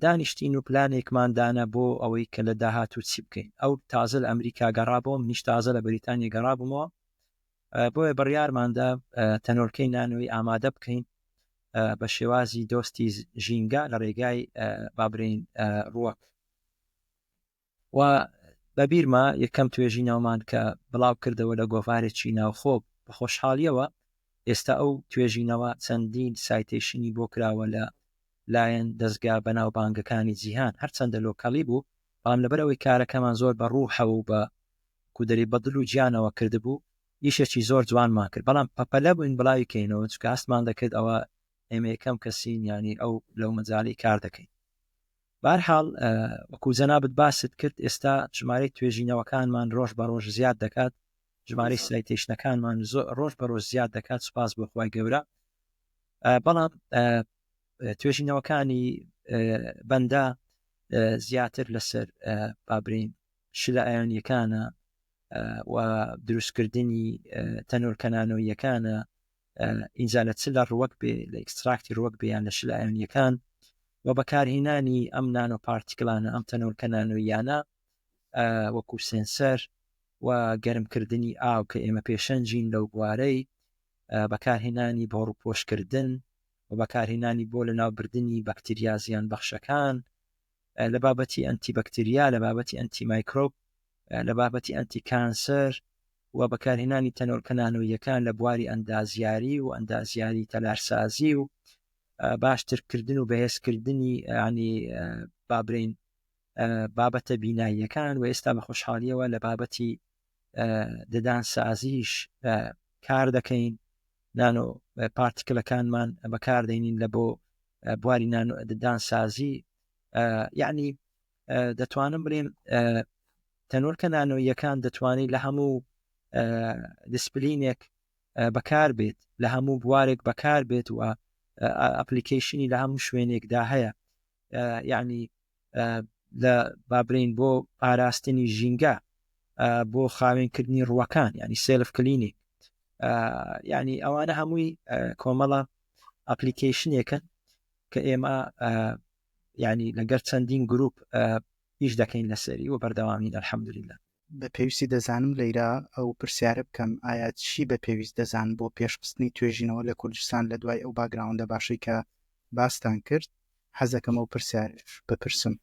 دانیشتین و پلانێکمان دانا بۆ ئەوەی کە لە داهاتوو چی بکەین ئەو تازە لە ئەمریکا گەڕابووم نیش تازە لە بریتانیا گەڕابوومەوە بۆیە بڕیارماندا تەنۆرکەی نانۆی ئامادە بکەین بە شێوازی دۆستی ژینگە لە ڕێگای بابرین ڕووەک و بەبیرما یەکەم توێژینەوەمان کە بڵاو کردەوە لە گۆڤارێکی ناوخۆ بە خۆشحاڵیەوە ئێستا ئەو توێژینەوە چەندین سایتێشنی بۆ کراوە لە لایەن دەستگا بەناوبانگەکانی جیهان هەرچەندە لۆکەڵی بوو بەڵام لەبەرەوەی کارەکەمان زۆر بە ڕووحەوە و بە کودەری بەدڵ و گیانەوە کردبوو ئیشێکی زۆر جوانمان کرد بەڵام پەپەلە بووین بڵاوی کەینەوە چکە هەستمان دەکرد ئەوە ئێمە یەکەم کەسین ینی ئەو لەو مەجاڵی کار دەکەین بارحاڵ وەکو جەنابەت باست کرد ئێستا ژمارەی توێژینەوەکانمان ڕۆژ بە ڕۆژ زیاد دەکات ژمارەی سایتێشنەکانمان ڕۆژ بە ڕۆژ زیاد دەکات سوپاس بۆ خوای گەورە بەڵام توێژینەوەکانی بەندا زیاتر لەسەر بابرین شلە ئایۆنیەکانە و دروستکردنی تەنۆرکەنانۆیەکانە ئینجا لە چ لە ڕوەک بێ لە ئەکستراکتی ڕوەک بێیان لە شلە ئایۆنیەکان و بەکارهێنانی ئەم نانۆ پارتیکلانە ئەم تەنۆرکەنانۆیانە وەکو سێنسەر و گەرمکردنی ئاو کە ئێمە پێشەنجین لەو بوارەی بەکارهێنانی بۆ ڕووپۆشکردن و بەکارهێنانی بۆ لە ناوبردننی بەکتریا زیان بەخشەکان لە بابەتی ئەنتی بەکتریا لە بابەتی ئەنتی مایکرۆب لە بابەتی ئەنتی کانسەر و بەکارهێنانی تەنۆرکەنانۆیەکان لە بواری ئەندازیاری و ئەندازیاری تەلارسازی و باشترکردن و بەهێزکردنی ینی بابرین بابەتە بیناییەکان و ئێستا بە خۆشحالیەوە لە بابەتی ددان سازیش کار دەکەین نانۆ پارتیکلەکانمان بەکاردێنین لە بۆ بواری ددان سازی یعنی دەتوانم بڵێم تەنۆرکە نانۆیەکان دەتوانێت لە هەموو دیسپلینێک بەکار بێت لە هەموو بوارێک بەکار بێت و ئەپلیکیشنی لە هەموو شوێنێکدا هەیە یعنی لە بابرین بۆ پاراستنی ژینگە بۆ خاوێنکردنی ڕووەکان ینی سێلف کلینیک یعنی ئەوانە هەمووی کۆمەڵە ئەپلیکیشنێکن کە ئێمە ینی لەگەر چەندین گروپ هیچ دەکەین لەسەری و بەردەوامین الحەمدولله بە پێویستی دەزانم لەیرا ئەو پرسیارە بکەم ئایا چی بە پێویست دەزان بۆ پێشقستنی توێژینەوە لە کوردستان لە دوای ئەو باگراوندە باشی کە باستان کرد حەزەکەم ئەو پرسیارش بپرسم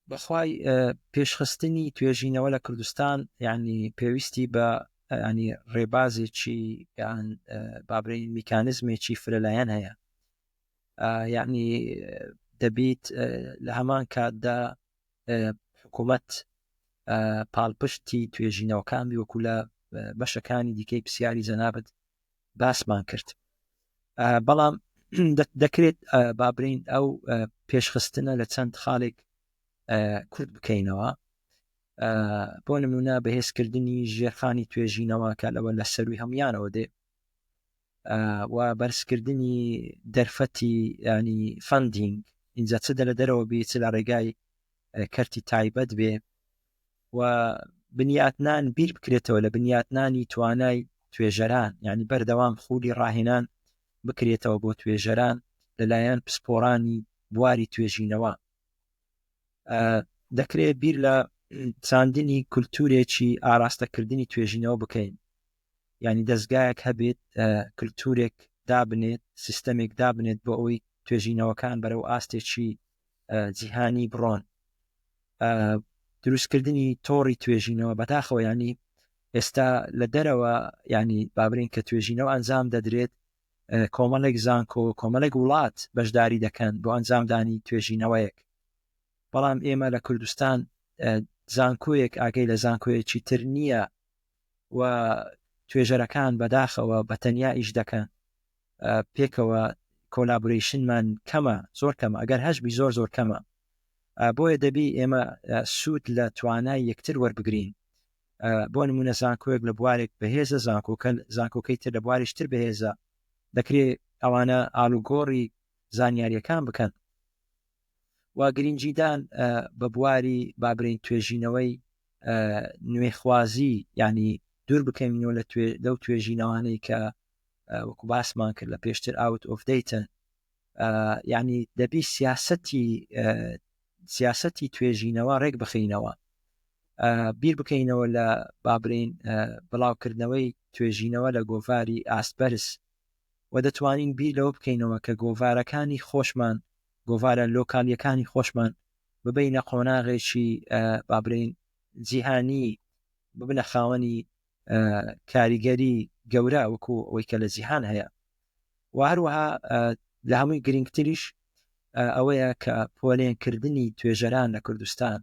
بەخوای پێشخستنی توێژینەوە لە کوردستان یعنی پێویستی بە ینی ڕێبازێکی یان بابرین میکانزمێکی فرەلایەن هەیە یعنی دەبیت لە هەمان کاتدا حکوومەت پاڵپشتی توێژینەوەکان وەکو لە بەشەکانی دیکەی پرسیاری جەنابەت باسمان کرد بەڵام دەکرێت بابرین ئەو پێشخستنە لە چەند خاڵێک کورد بکەینەوە بۆ نمونە بەهێزکردنی ژێرخانی توێژینەوە کە لەوە لە سەروی هەمویانەوە دێ و بەرزکردنی دەرفەتی ینی فەندینگ اینجا چ لە دەرەوە بێت لە ڕێگای کەرتی تایبەت بێ و بنیاتنان بیر بکرێتەوە لە بنیاتنانی توانای توێژەران، یعنی بەردەوام خولی ڕاهێنان بکرێتەوە بۆ توێژەران لەلایەن پسپۆڕانی بواری توێژینەوە. دەکرێت بیر لە چاندنی کولتورێکی ئاراستەکردنی توێژینەوە بکەین، یعنی دەستگایەک هەبێت کللتورێک دابنێت، سیستەمێک دابنێت بۆ ئەوەی توێژینەوەکان بەرەو ئاستێکی جیهانی بڕۆن. دروستکردنی تۆڕی توێژینەوە بەداخەوە، ینی ئێستا لە دەرەوە ینی بابرین کە توێژینەوە ئەنجام دەدرێت، کۆمەڵێک زانکۆ کۆمەڵێک وڵات بەشداری دەکەن بۆ ئەنجامدانی توێژینەوەیەک. بەڵام ئێمە لە کوردستان زانکۆیەک ئاگەی لە زانکۆیەکی تر نییە و توێژەرەکان بەداخەوە بە تەنیا ئیش دەکەن، پێکەوە کۆلابوریشنمان کەمە، زۆر کەمە، ئەگەر هەشبی زۆر زۆر کەمە. بۆیە دەبی ئێمە سوود لە توانای یەکتر وەربگرین. بۆ نمونە زانکۆیەک لە بوارێک بەهێزە، زانکۆکەی تر لە بواریشتر بەهێزە، دەکرێت ئەوانە ئالوگۆڕی زانیاریەکان بکەن و گرنگجیدان بە بواری بابرین توێژینەوەی نوێخوازی، ینی دوور بکەمینەوە لەو توێژینەوانەی کە وەکو باسمان کرد لە پێشتر ئاوت ئۆف دەیتن. ینی دەبی سیاسەتی توێژینەوە ڕێک بخینەوە، بیر بکەینەوە لە بابرین بڵاوکردنەوەی توێژینەوە لە گۆڤاری ئاستبەرز و دەتوانین بیر لەوە بکەینەوە کە گۆڤارەکانی خۆشمان، گۆڤارە لۆکالیەکانی خۆشمان ببینە قۆناغێکی بابرین جیهانی، ببنە خاوەنی کاریگەری گەورە وەکو ئەوەی کە لە جیهان هەیە. و هەروەها لە هەمووی گرنگتریش ئەوەیە کە پۆلێنکردنی توێژەران لە کوردستان،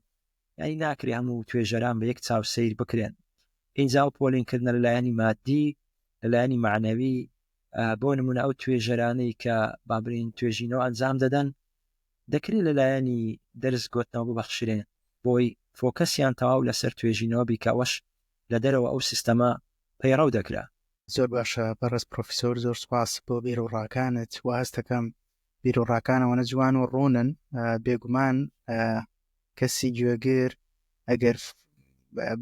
یعنی ناکرێ هەموو توێژەران بە یەک چاوسەیر بکرێن. ئینجا و پۆلێنکردنە لەلایەنی مادی، لەلایەنی معنەوی، بۆ نمونە ئەو توێژەرانەی کە بابرین توێژینەوە ئەنجام دەدەن دەکرێت لەلایەنی دەرس گوتنەوە ببەخشرێن بۆی فۆکەسیان تەواو لەسەر توێژینەوە بیکەوەش لە دەرەوە ئەو سیستەمە پەیڕەو دەکرا. زۆر باشە بەڕست پرۆفیسۆر، زۆر سپاس بۆ بیرۆڕاکانت و هەستەکەم بیرۆڕاکانەوە نەجوان و ڕوونن. بێگومان کەسی گوێگر ئەگەر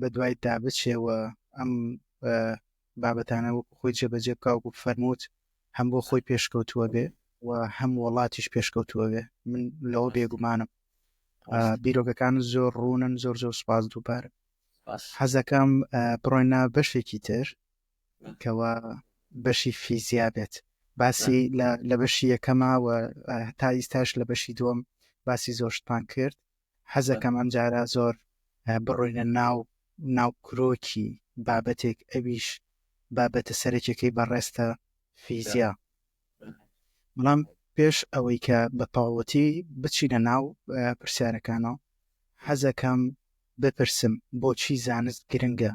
بە دوای دابچێەوە ئەم بابەتانە وەکو خۆی جێبەجێ بکاو و فەرمووت هەم بۆ خۆی پێشکەوتووە بێ و هەم وڵاتیش پێشکەوتووە بێ. من لەوە بێگومانم. بیرۆکەکان زۆر ڕوونن. زۆر زۆر سپاس دووبارە. حەزەکەم بڕۆینە بەشێکی تر کەوە بەشی فیزیا بێت. باسی لە بەشی یەکەما و تا ئیستاش لە بەشی دووەم باسی زۆر شتان کرد. حەزەکەم ئەم جارە زۆر بڕۆینە ناو کرۆکی بابەتێک، ئەویش بابەتە سەرەکیەکەی بەڕێستە فیزیا. بەڵام پێش ئەوەی کە بە تەواوەتی بچینە ناو پرسیارەکانەوە، حەزەکەم بپرسم بۆچی زانست گرنگە؟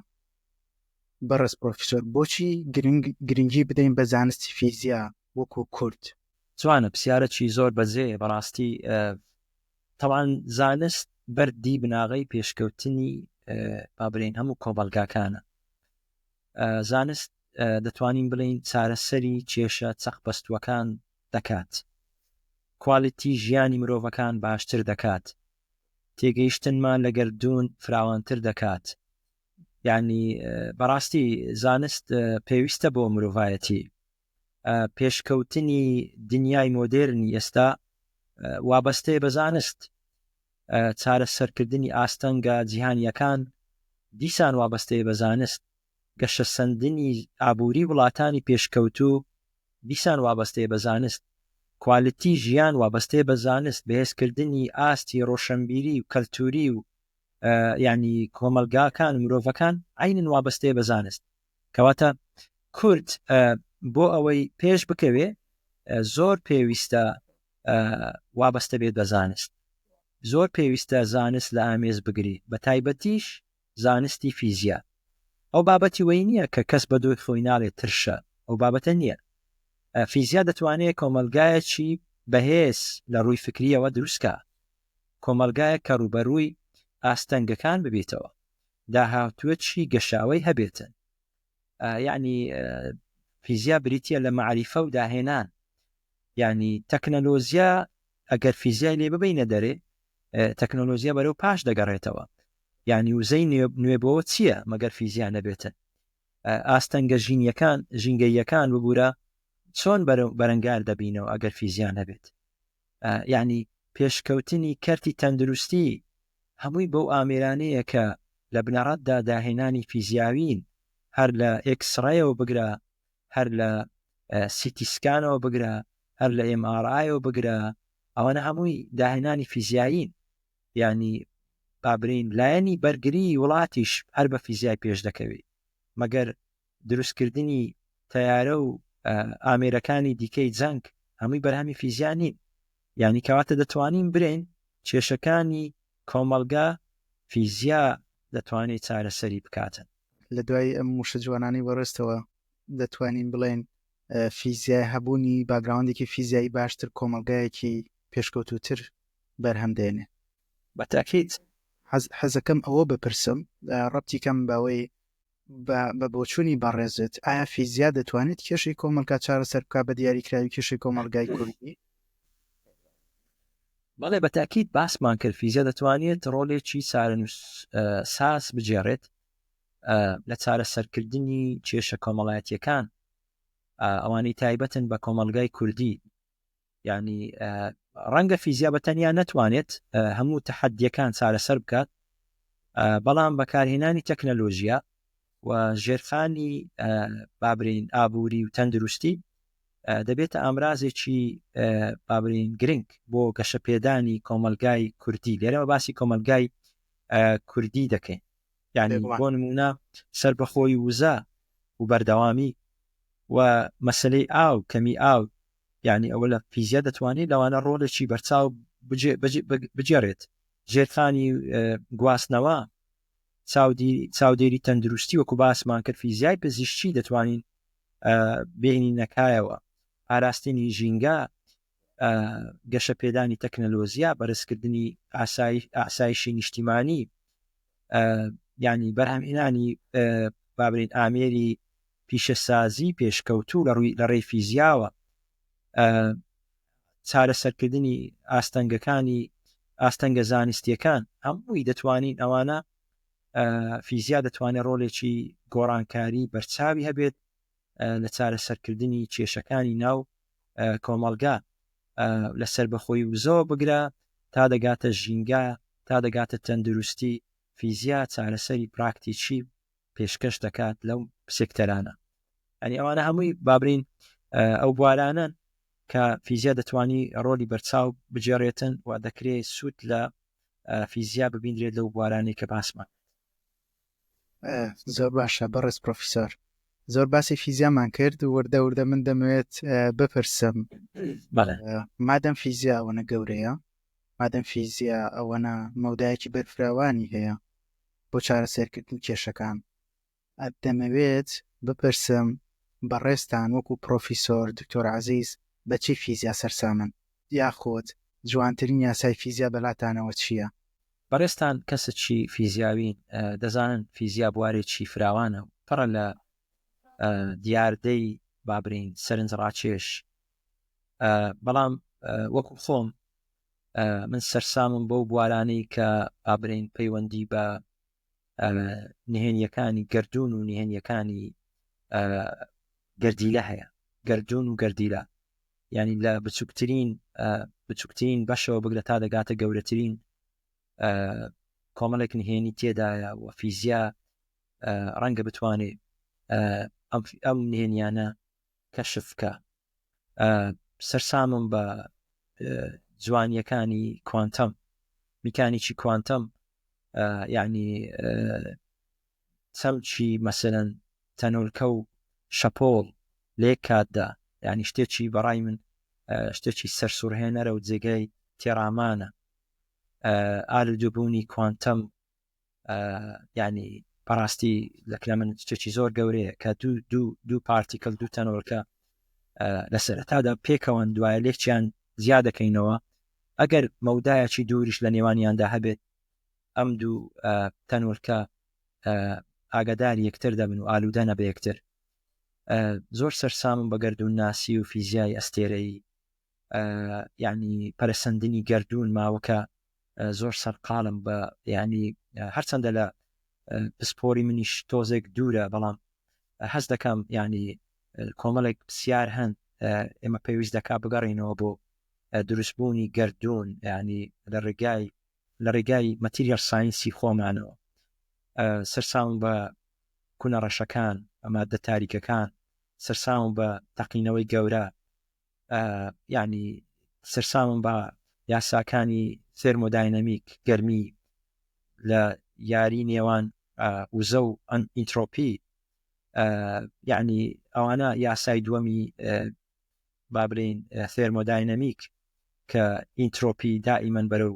بەڕێز پرۆفیسۆر، بۆچی گرنگی بدەین بە زانستی فیزیا وەکو کورد؟ جوانە، پرسیارەکی زۆر بەجێ. بەڕاستی تەوان زانست بەردی بناغی پێشکەوتنی بابرین هەموو کۆمەلگاکانە. زانست دەتوانین بڵین چارەسەری کێشە چەقبەستوەکان دەکات، کوالیتی ژیانی مرۆڤەکان باشتر دەکات، تێگەیشتنمان لە گەردوون فراوانتر دەکات. یعنی بەڕاستی زانست پێویستە بۆ مرۆڤایەتی. پێشکەوتنی دنیای مۆدێرنی ئێستا وابەستەیە بە زانست. چارەسەرکردنی ئاستەنگە جیهانیەکان دیسان وابەستەیە بە زانست. گەشە سەندنی ئابووری وڵاتانی پێشکەوتوو دیسان وابەستەیە بە زانست. کوالیتی ژیان وابەستەیە بە زانست. بەهێزکردنی ئاستی ڕۆشنبیری و کەلتوری و یعنی کۆمەلگاکان و مرۆڤەکان عینن وابەستەیە بە زانست. کەواتە کورد بۆ ئەوەی پێش بکەوێ زۆر پێویستە وابەستە بێت بە زانست. زۆر پێویستە زانست لە ئامێز بگری، بە تایبەتیش زانستی فیزیا. ئەو بابەتی وەی نییە کە کەس بە دوی خۆی ناڵێت ترشە، ئەو بابەتە نییە. فیزیا دەتوانێت کۆمەلگایەکی بەهێز لە ڕووی فکریەوە دروستکە، کۆمەلگایە کە ڕوبەڕووی ئاستەنگەکان ببێتەوە، داهاتووەکی گەشاوەی هەبێتن. یعنی فیزیا بریتە لە معریفە و داهێنان. یعنی تەکنەلۆژیا ئەگەر فیزیای لێ ببینە دەرێ، تەکنۆلۆژیا بەرەو پاش دەگەڕێتەوە. یعنی وزەی نوێبەوە چییە مەگەر فیزیا نەبێتن؟ ئاستەنگە ژینگەیەکان ببوورە چۆن بەرەنگار دەبینەوە ئەگەر فیزیا نەبێت؟ یعنی پێشکەوتنی کەرتی تەندروستی هەمووی بەو ئامێرانەیە کە لە بنەڕەتدا داهێنانی فیزیاوین، هەر لە ئێکسڕایەوە بگرە، هەر لە سیتیسکانەوە بگرە، هەر لە MRIەوە بگرە، ئەوەنە هەمووی داهێنانی فیزیایین. یعنی بابرین لایەنی بەرگری وڵاتیش هەر بە فیزیای پێش دەکەوێت، مەگەر دروستکردنی تەیارە و ئامێرەکانی دیکەی جەنگ هەمووی بەرهەمی فیزیانین. یعنی کەواتە دەتوانین برێن کێشەکانی کۆمەلگا فیزیا دەتوانێت چارەسەری بکاتن. لە دوای ئەم وشە جوانانی بەڕێستەوە دەتوانین بڵێن فیزیای هەبوونی باگراوندێکی فیزیایی باشتر کۆمەلگایەکی پێشکەوتوتر بەرهەم دێنێ. بە تاکید حەزەکەم ئەوە بپرسم ڕەبتی کەم بەوەی بە بۆچوونی بەڕێزت ئایا فیزیا دەتوانێت کێشەی کۆمەلگا چارەسەر بکات بە دیاریکراوی کێشەی کۆمەلگای کوردی؟ بەڵێ بە تاکید باسمان کرد فیزیا دەتوانێت ڕۆڵێکی ساس بجێڕێت لە چارەسەرکردنی کێشە کۆمەڵایەتیەکان ئەوانەی تایبەتن بە کۆمەلگای کوردی. یعنی ڕەنگە فیزیا بەتەنیا نەتوانێت هەموو تەحەدیەکان چارەسەر بکات، بەڵام بەکارهێنانی تەکنەلۆژیا و ژێرخانی بابرین ئابووری و تەندروستی دەبێتە ئامرازێکی بابرین گرنگ بۆ گەشەپێدانی کۆمەلگای کوردی. لێرەوە باسی کۆمەلگای کوردی دەکەین، یعنی بۆ نمونە سربەخۆی وزە و بەردەوامی و مەسلەی ئاو کەمی ئاو، یعنی ئەوە لە فیزیا دەتوانێت لەوانە ڕۆڵێکی بەرچاو بجێڕێت. ژێرخانی گواستنەوە، چاودێری تەندروستی وەکو باسمان کرد، فیزیای پزیشکی دەتوانین بینی نەکایەوە، ئاراستنی ژینگە، گەشەپێدانی تەکنەلۆژیا، بەرزکردنی ئاسایشی نیشتیمانی، یعنی بەرهەمهێنانی بابرین ئامێری پیشەسازی پێشکەوتوو لە ڕێی فیزیاوە، چارەسەرکردنی ئاستەنگە زانستیەکان، هەمووی دەتوانین ئەوانە فیزیا دەتوانێت ڕۆڵێکی گۆڕانکاری بەرچاوی هەبێت لە چارەسەرکردنی کێشەکانی ناو کۆمەلگا، لەسەر بەخۆی وزەوە بگرە تا دەگاتە ژینگە، تا دەگاتە تەندروستی. فیزیا چارەسەری پراکتیکی پێشکەش دەکات لەو سێکتەرانە. ئەنی ئەوانە هەمووی بابرین ئەو بوارانن کە فیزیا دەتوانی ڕۆلی بەرچاو بجێڕێتن و دەکرێت سوود لە فیزیا ببیندرێت لەو بوارانەی کە باسمان. زۆر باشە بەڕێز پرۆفیسۆر، زۆر باسی فیزیامان کرد و وردە من دەمەوێت بپرسم مادەم فیزیا ئەوەنە گەورەیە، مادەم فیزیا ئەوەنە مەودایەکی بەرفراوانی هەیە بۆ چارەسەرکردن کێشەکان، دەمەوێت بپرسم بەڕێستان وەکو پرۆفیسۆر دکتۆر عەزیز بەچی فیزیا سەرسامن، یاخۆت جوانترین یاسای فیزیا بەلاتانەوە چییە؟ بەڕێستان کەسێکی فیزیاوین دەزانن فیزیا بوارێکی فراوانە و پڕە لە دیاردەی بابرین سەرنجڕاکێش، بەڵام وەکو خۆم من سەرسامم بەو بوارانەی کە بابرین پەیوەندی بە نهێنیەکانی گەردوون و نهێنیەکانی گەردیلە هەیە. گەردوون و گەردیلە یعنی لە بچووکترین بەشەوە بگرە تا دەگاتە گەورەترین کۆمەڵێک نهێنی تێدایە و فیزیا ڕەنگە بتوانێت ئەم نهێنیانە کەشفکە. سەرسامم بە جوانیەکانی کوانتەم، میکانیکی کوانتەم، یعنی چەمچی مەسەلەن تەنۆلکە و شەپۆڵ لێک کاتدا، یعنی شتێکی بەڕای من شتێکی سەرسوورهێنەرە و جێگەی تێڕامانە. ئالودوبوونی کوانتەم یعنی پەڕاستی لەکرا من شتێکی زۆر گەورەیە کە دوو پارتیکل دوو تەنۆلکە لە سەرەتادا پێکەوەن دوایە لێکیان زیاد دەکەینەوە، ئەگەر مەودایەکی دووریش لە نێوانیاندا هەبێت ئەم دوو تەنۆلکە ئاگاداری یەکتر دەبن و ئالوودە نەبە یەکتر. زۆر سەرسامم بە گەردوون ناسی و فیزیای ئەستێرەی، یعنی پەرسەندنی گەردوون ماوەکە زۆر سەرقاڵم بە ینی هەرچەندە لە پسپۆری منیش تۆزێک دوورە بەڵام حەز دەکەم ینی کۆمەڵێک پرسیار هەن ئێمە پێویست دەکا بگەڕینەوە بۆ دروستبوونی گردون ینی لە ڕێگای مەتیریال ساینسی خۆمانەوە سەرساون بە کوونە ڕەشەکان ئەمادە تاریکەکان سەرساون بە تەقینەوەی گەورە ینی سەرساون بە یاساکانی تێرمۆداینەمیک گەرمی لە یاری نێوان وزە و ئینترۆپی یعنی ئەوانە یاسای دووەمی بابرین تێرمۆداینەمیک کە ئینترۆپی دائیمەن بەرەو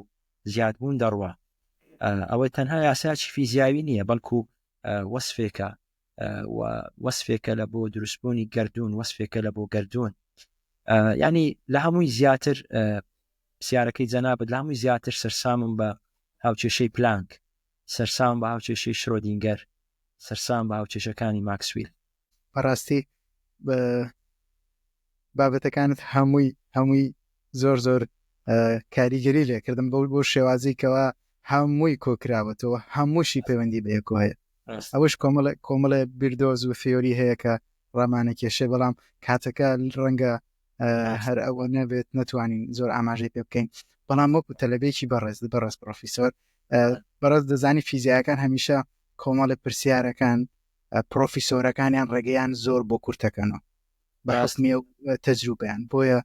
زیادبوون دەڕوە ئەوەی تەنها یاساکی فیزیاوی نییە بەڵکو وەسفێکە وەسفێکە لە بۆ دروستبوونی گردون وەسفێکە لە بۆ گردون ینی لە هەمووی زیاتر پرسیارەکەی جەنابەت لە هەمووی زیاتر سەرسامم بە هاوچێشەی پلانک سەرسام بە هاوچێشەی شرۆدینگەر سەرسام بە هاوچێشەکانی ماکسویل بەڕاستی بابەتەکانت هەمووی زۆر کاریگەری لێکردم بۆ شێوازیکەوە هەمووی کۆکراوەتەوە هەمووشی پەیوەندی بەیەکۆ هەیە ئەوش کۆمەڵە بیردۆز و فێۆری هەیە کە ڕامانە کێشێ بەڵام کاتەکە ڕەنگە هەر ئەوە نەبێت نەتوانین زۆر ئاماژەی پێ بکەین بەڵام وەکو تەلەبێکی بەڕێز پرۆفیسۆر بەڕێز دەزانی فیزیاکان هەمیشە کۆمەڵە پرسیارەکان پرۆفیسۆرەکانیان ڕێگەیان زۆر بۆ کورتەکەنەوە بە حسمی و تەجروبەیان بۆیە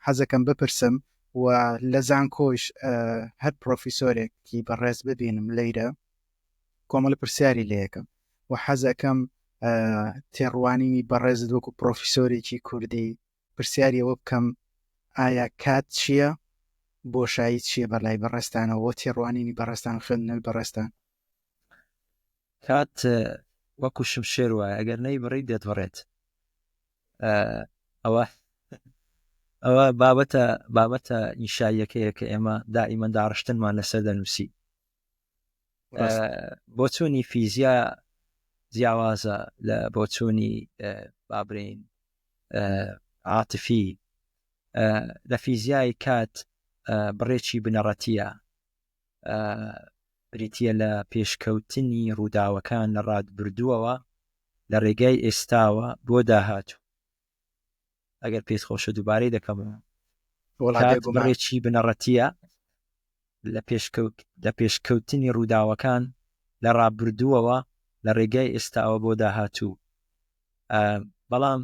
حەزەکەم بپرسم و لە زانکۆش هەر پرۆفیسۆرێکی بەڕێز ببینم لەیرە کۆمەڵە پرسیاری لەیەکەم و حەزەکەم تێڕوانینی بەڕێزت وەکو پرۆفیسۆرێکی کوردی پرسیاری ئەوە بکەم ئایا کات چییە بۆشایی چییە بەلای بەڕێستانەوە تێڕوانینی بەڕێستان خوێندنەوەی بەڕێستان کات وەکو شمشێر وایە ئەگەر نەی بڕی دێتوەڕێت ئەوە بابەتە ئینشاییەکەیە کە ئێمە دائیمەن داڕشتنمان لەسەر دەنووسی بۆ چوونی فیزیا جیاوازە لە بۆ چوونی بابرین عاتفی لە فیزیای کات بڕێکی بنەڕەتیە بریتە لە پێشکەوتنی ڕووداوەکان لە ڕادبردووەوە لە ڕێگای ئێستاوە بۆ داهاتوو ئەگەر پێت خۆشە دووبارەی دەکەمەوە بڕێکی بنەڕەتیە لە پێشکەوتنی ڕووداوەکان لە ڕابردووەوە لە ڕێگای ئێستاوە بۆ داهاتوو بەڵام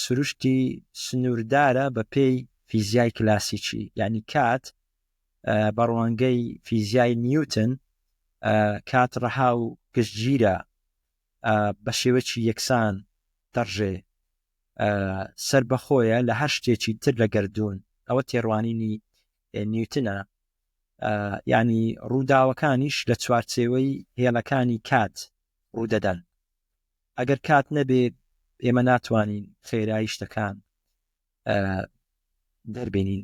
سروشتی سنووردارە بە پێی فیزیای کلاسیکی یعنی کات بەڕوانگەی فیزیای نیوتن کات ڕەها و گشتگیرە بە شێوەیەکی یەکسان دەڕژێ سەر بەخۆیە لە هەر شتێکی تر لە گردون ئەوە تێڕوانینی نیوتنە ینی ڕووداوەکانیش لە چوارچێوەی هێڵەکانی کات ڕوودەدەن ئەگەر کات نەبێت ئێمە ناتوانین خێرایی شتەکان دەربینین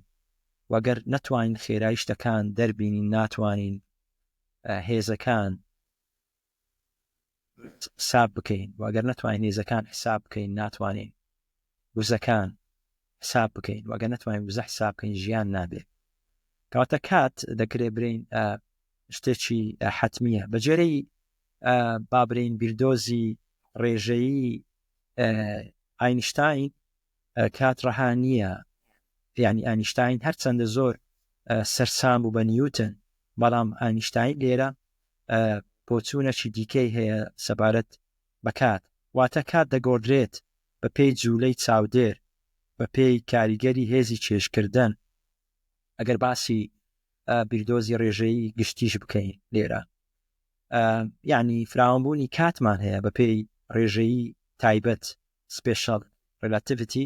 وەگەر نەتوانین خێرایی شتەکان دەربینین ناتوانین هێزەکان حساب بکەین وەگەر نەتوانین هێزەکان حساب بکەین ناتوانین وزەکان حساب بکەین وەگەر نەتوانین وزە حساب بکەین ژیان نابێت کەواتە کات دەکرێت برین شتێکی حتمیە بەجێرەی بابرین بیردۆزی ڕێژەیی ئاینشتاین کات ڕەها نییە یعنی ئاینشتاین هەرچەندە زۆر سەرسام بوو بە نیوتن بەڵام ئاینشتاین لێرە بۆچوونەکی دیکەی هەیە سەبارەت بە کات واتە کات دەگۆڕدرێت بە پێی جوولەی چاودێر بە پێی کاریگەری هێزی چێشکردن ئەگەر باسی بیردۆزی ڕێژەیی گشتیش بکەین لێرە یعنی فراوانبوونی کاتمان هەیە بە پێی ڕێژەیی تایبەت سپێشەڵ ڕێلاتیڤیتی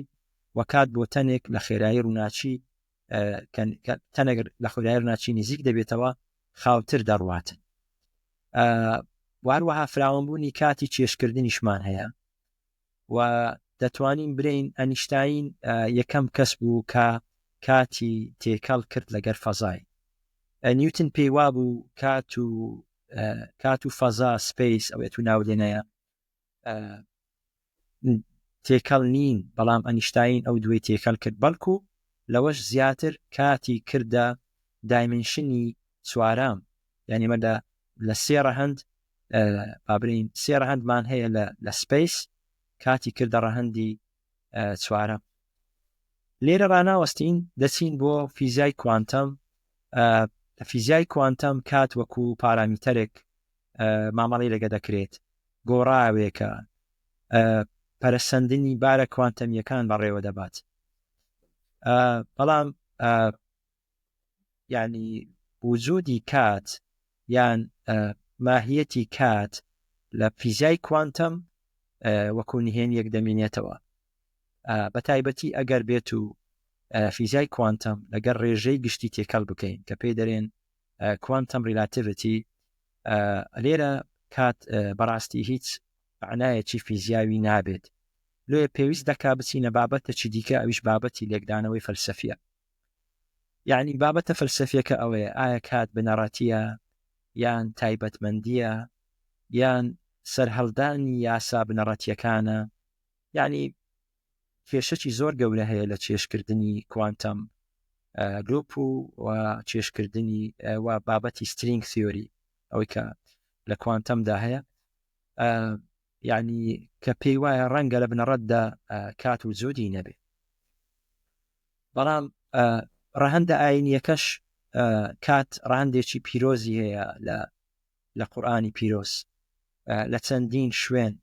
و کات بۆ تەنێک لە خێرایی ڕووناچی تەنێک لە خێرایی ڕووناچی نزیک دەبێتەوە خاوتر دەڕواتن واروەها فراوانبوونی کاتی چێشکردنیشمان هەیە و دەتوانین برین ئەنیشتاین یەکەم کەس بوو کە کاتی تێکەڵ کرد لەگەر فەزای نیوتن پێیوا بوو کات و فەزا سپیس ئەوێت و ناولێنەیە تێکەڵ نین بەڵام ئەنیشتاین ئەو دوێ تێکەڵ کرد بەڵکو لەوەش زیاتر کاتی کردە دایمنشنی چوارام یعنی مەدا لە سێرە هەند بابرین سێرە هەندمان هەیە لە سپیس کاتی کردە ڕەهەندی چوارەم. لێرە ڕناوەستین دەچین بۆ فیزیای کوانتەم. فیزیای کوانتەم کات وەکو پارامیتەرێک مامەڵی لەگە دەکرێت، گۆڕاوێکە، پەرسەندنی بارە کوانتەمیەکان بەڕێوە دەبات. بەڵام ینی وجودی کات یان ماهیەتی کات لە فیزیای کوانتەم وەکو نهێنیەک دەمێنێتەوە، بە تایبەتی ئەگەر بێت و فیزیای کوانتەم لەگەر ڕێژەی گشتی تێکەڵ بکەین کە پێی دەرێن کوانتەم ریلاتیڤیتی، لێرە کات بەڕاستی هیچ معنایەکی فیزیاوی نابێت. لێ پێویست دەکا بچینە بابەتێکی دیکە، ئەویش بابەتی لێکدانەوەی فەلسەفیە. یعنی بابەتە فەلسەفیەکە ئەوەیە ئایا کات بنەڕەتیە یان تایبەتمەندیە یان سەرهەڵدانی یاسا بنەڕەتیەکانە. یعنی کێشەی زۆر گەورە هەیە لە چێشکردنی کوانتەم گروپ و چێشکردنی و بابەتی سترینگ تیۆری ئەوەی کە لە کوانتەمدا هەیە، یعنی کە پێی وایە ڕەنگە لە بنەڕەتدا کات و جودی نەبێ. بەڵام ڕەهەندە ئاینیەکەش کات ڕەهەندێکی پیرۆزی هەیە لە قورئانی پیرۆز. لە چەندین شوێن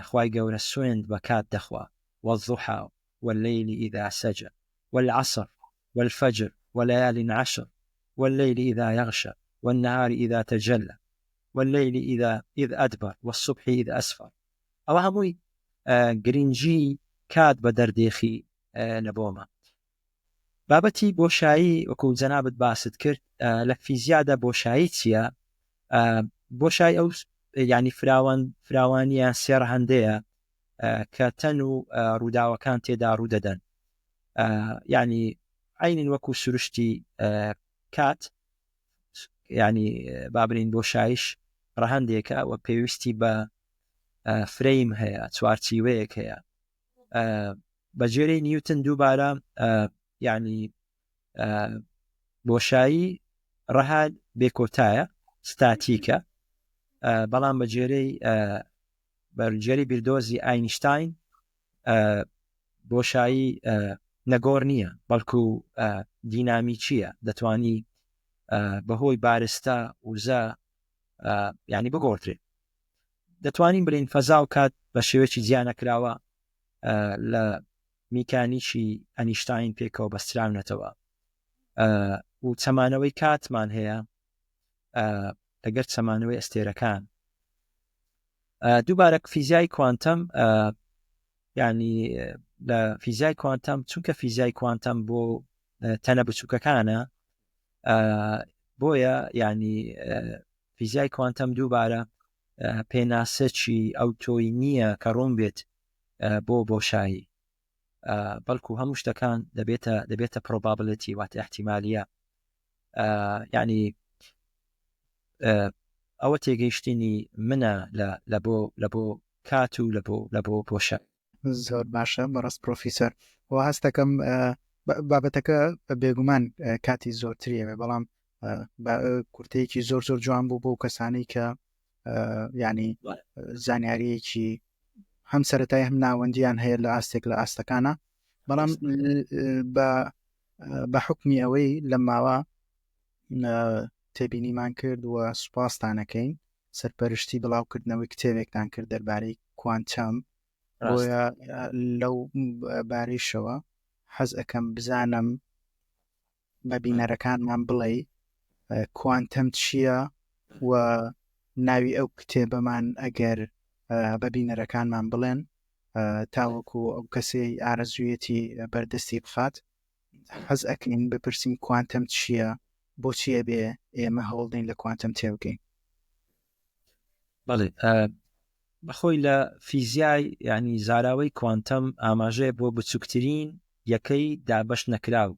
خوای گەورە سوێند بە کات دەخوا: والضحى والليل إذا سجى والعصر والفجر وليال عشر والليل إذا يغشى والنهار إذا تجلى والليل إذ أدبر والصبح إذ أسفر. ئەوە هەمووی گرنگی کات بە دەردێخی لەبۆمە. بابەتی بۆشایی وەکو جەنابەت باست کرد لە فیزیادا بۆشایی چییە؟ بۆشایی ئەو ینی فراوانیان سێر هەندەیە کە تەن و ڕووداوەکان تێدا ڕوودەدەن. ینی عینین وەکو سروشتی کات، ینی بابرین بۆشایش ڕەهەندێکە و پێویستی بە فرەیم هەیە، چوارچیوەیەک هەیە. بە جێرەی نیوتن دووبارە ینی بۆشایی ڕەهاد بێکۆتایە، ستاتیکە، بەڵام بە جێرەی بیردۆزی ئاینشتاین بۆشایی نەگۆڕ نییە بەڵکو دینامیکیە، دەتوانی بەهۆی بارستە وزە ینی بگۆڕێت. دەتوانین برین فەزا و کات بە شێوەیەکی جیانەکراوە لە میکانیکی ئەنیشتاین پێکەوە بەستراونەتەوە و چەمانەوەی کاتمان هەیە لەگەر چەمانەوەی ئەستێرەکان. دووبارە فیزیای کوانتەم، ینی لە فیزیای کوانتەم، چونکە فیزیای کوانتەم بۆ تەنە بچووکەکانە، بۆیە ینی فیزیای کوانتەم دووبارە پێناسەکی ئەو تۆی نییە کە ڕوون بێت بۆ بۆشایی، بەڵکو هەموو شتەکان دەبێتە پرۆبابلیتی، واتە احتیمالیە. ینی ئەوە تێگەیشتنی منە لە بۆ کات و لە بۆ بۆشە. زۆر باشە بەڕاست پرۆفیسەر. و هەست دەکەم بابەتەکە بێگومان کاتی زۆرتریەوێ، بەڵام کورتەیەکی زۆر جوان بوو بۆ کەسانی کە ینی زانیاریەکی هەم سەرەتای هەم ناوەندیان هەیە لە ئاستێک لە ئاستەکانە. بەڵام بە حکمی ئەوەی لە ماوە تێبینیمان کرد و سوپاستانەکەین سەرپەرشتی بڵاوکردنەوەی کتێبێکتان کرد دەربارەی کوانتەم. بۆیە لەو بارەیشەوە حەز ئەەکەم بزانم بە بینەرەکانمان بڵێ کوانتەم چییە و ناوی ئەو کتێبەمان ئەگەر بە بینەرەکانمان بڵێن تاوەکو ئەو کەسەی ئارەزوویەتی بەردەستی بخات. حەز ئەکەین بپرسین کوانتەم چییە، بۆچیە بێ ئێمە هەوڵدەین لە کوانتەم تێبگەین. بەڵێ بەخۆی لە فیزیای ینی زاراوەی کوانتەم ئاماژەیە بۆ بچووکترین یەکەی دابەش نەکراو،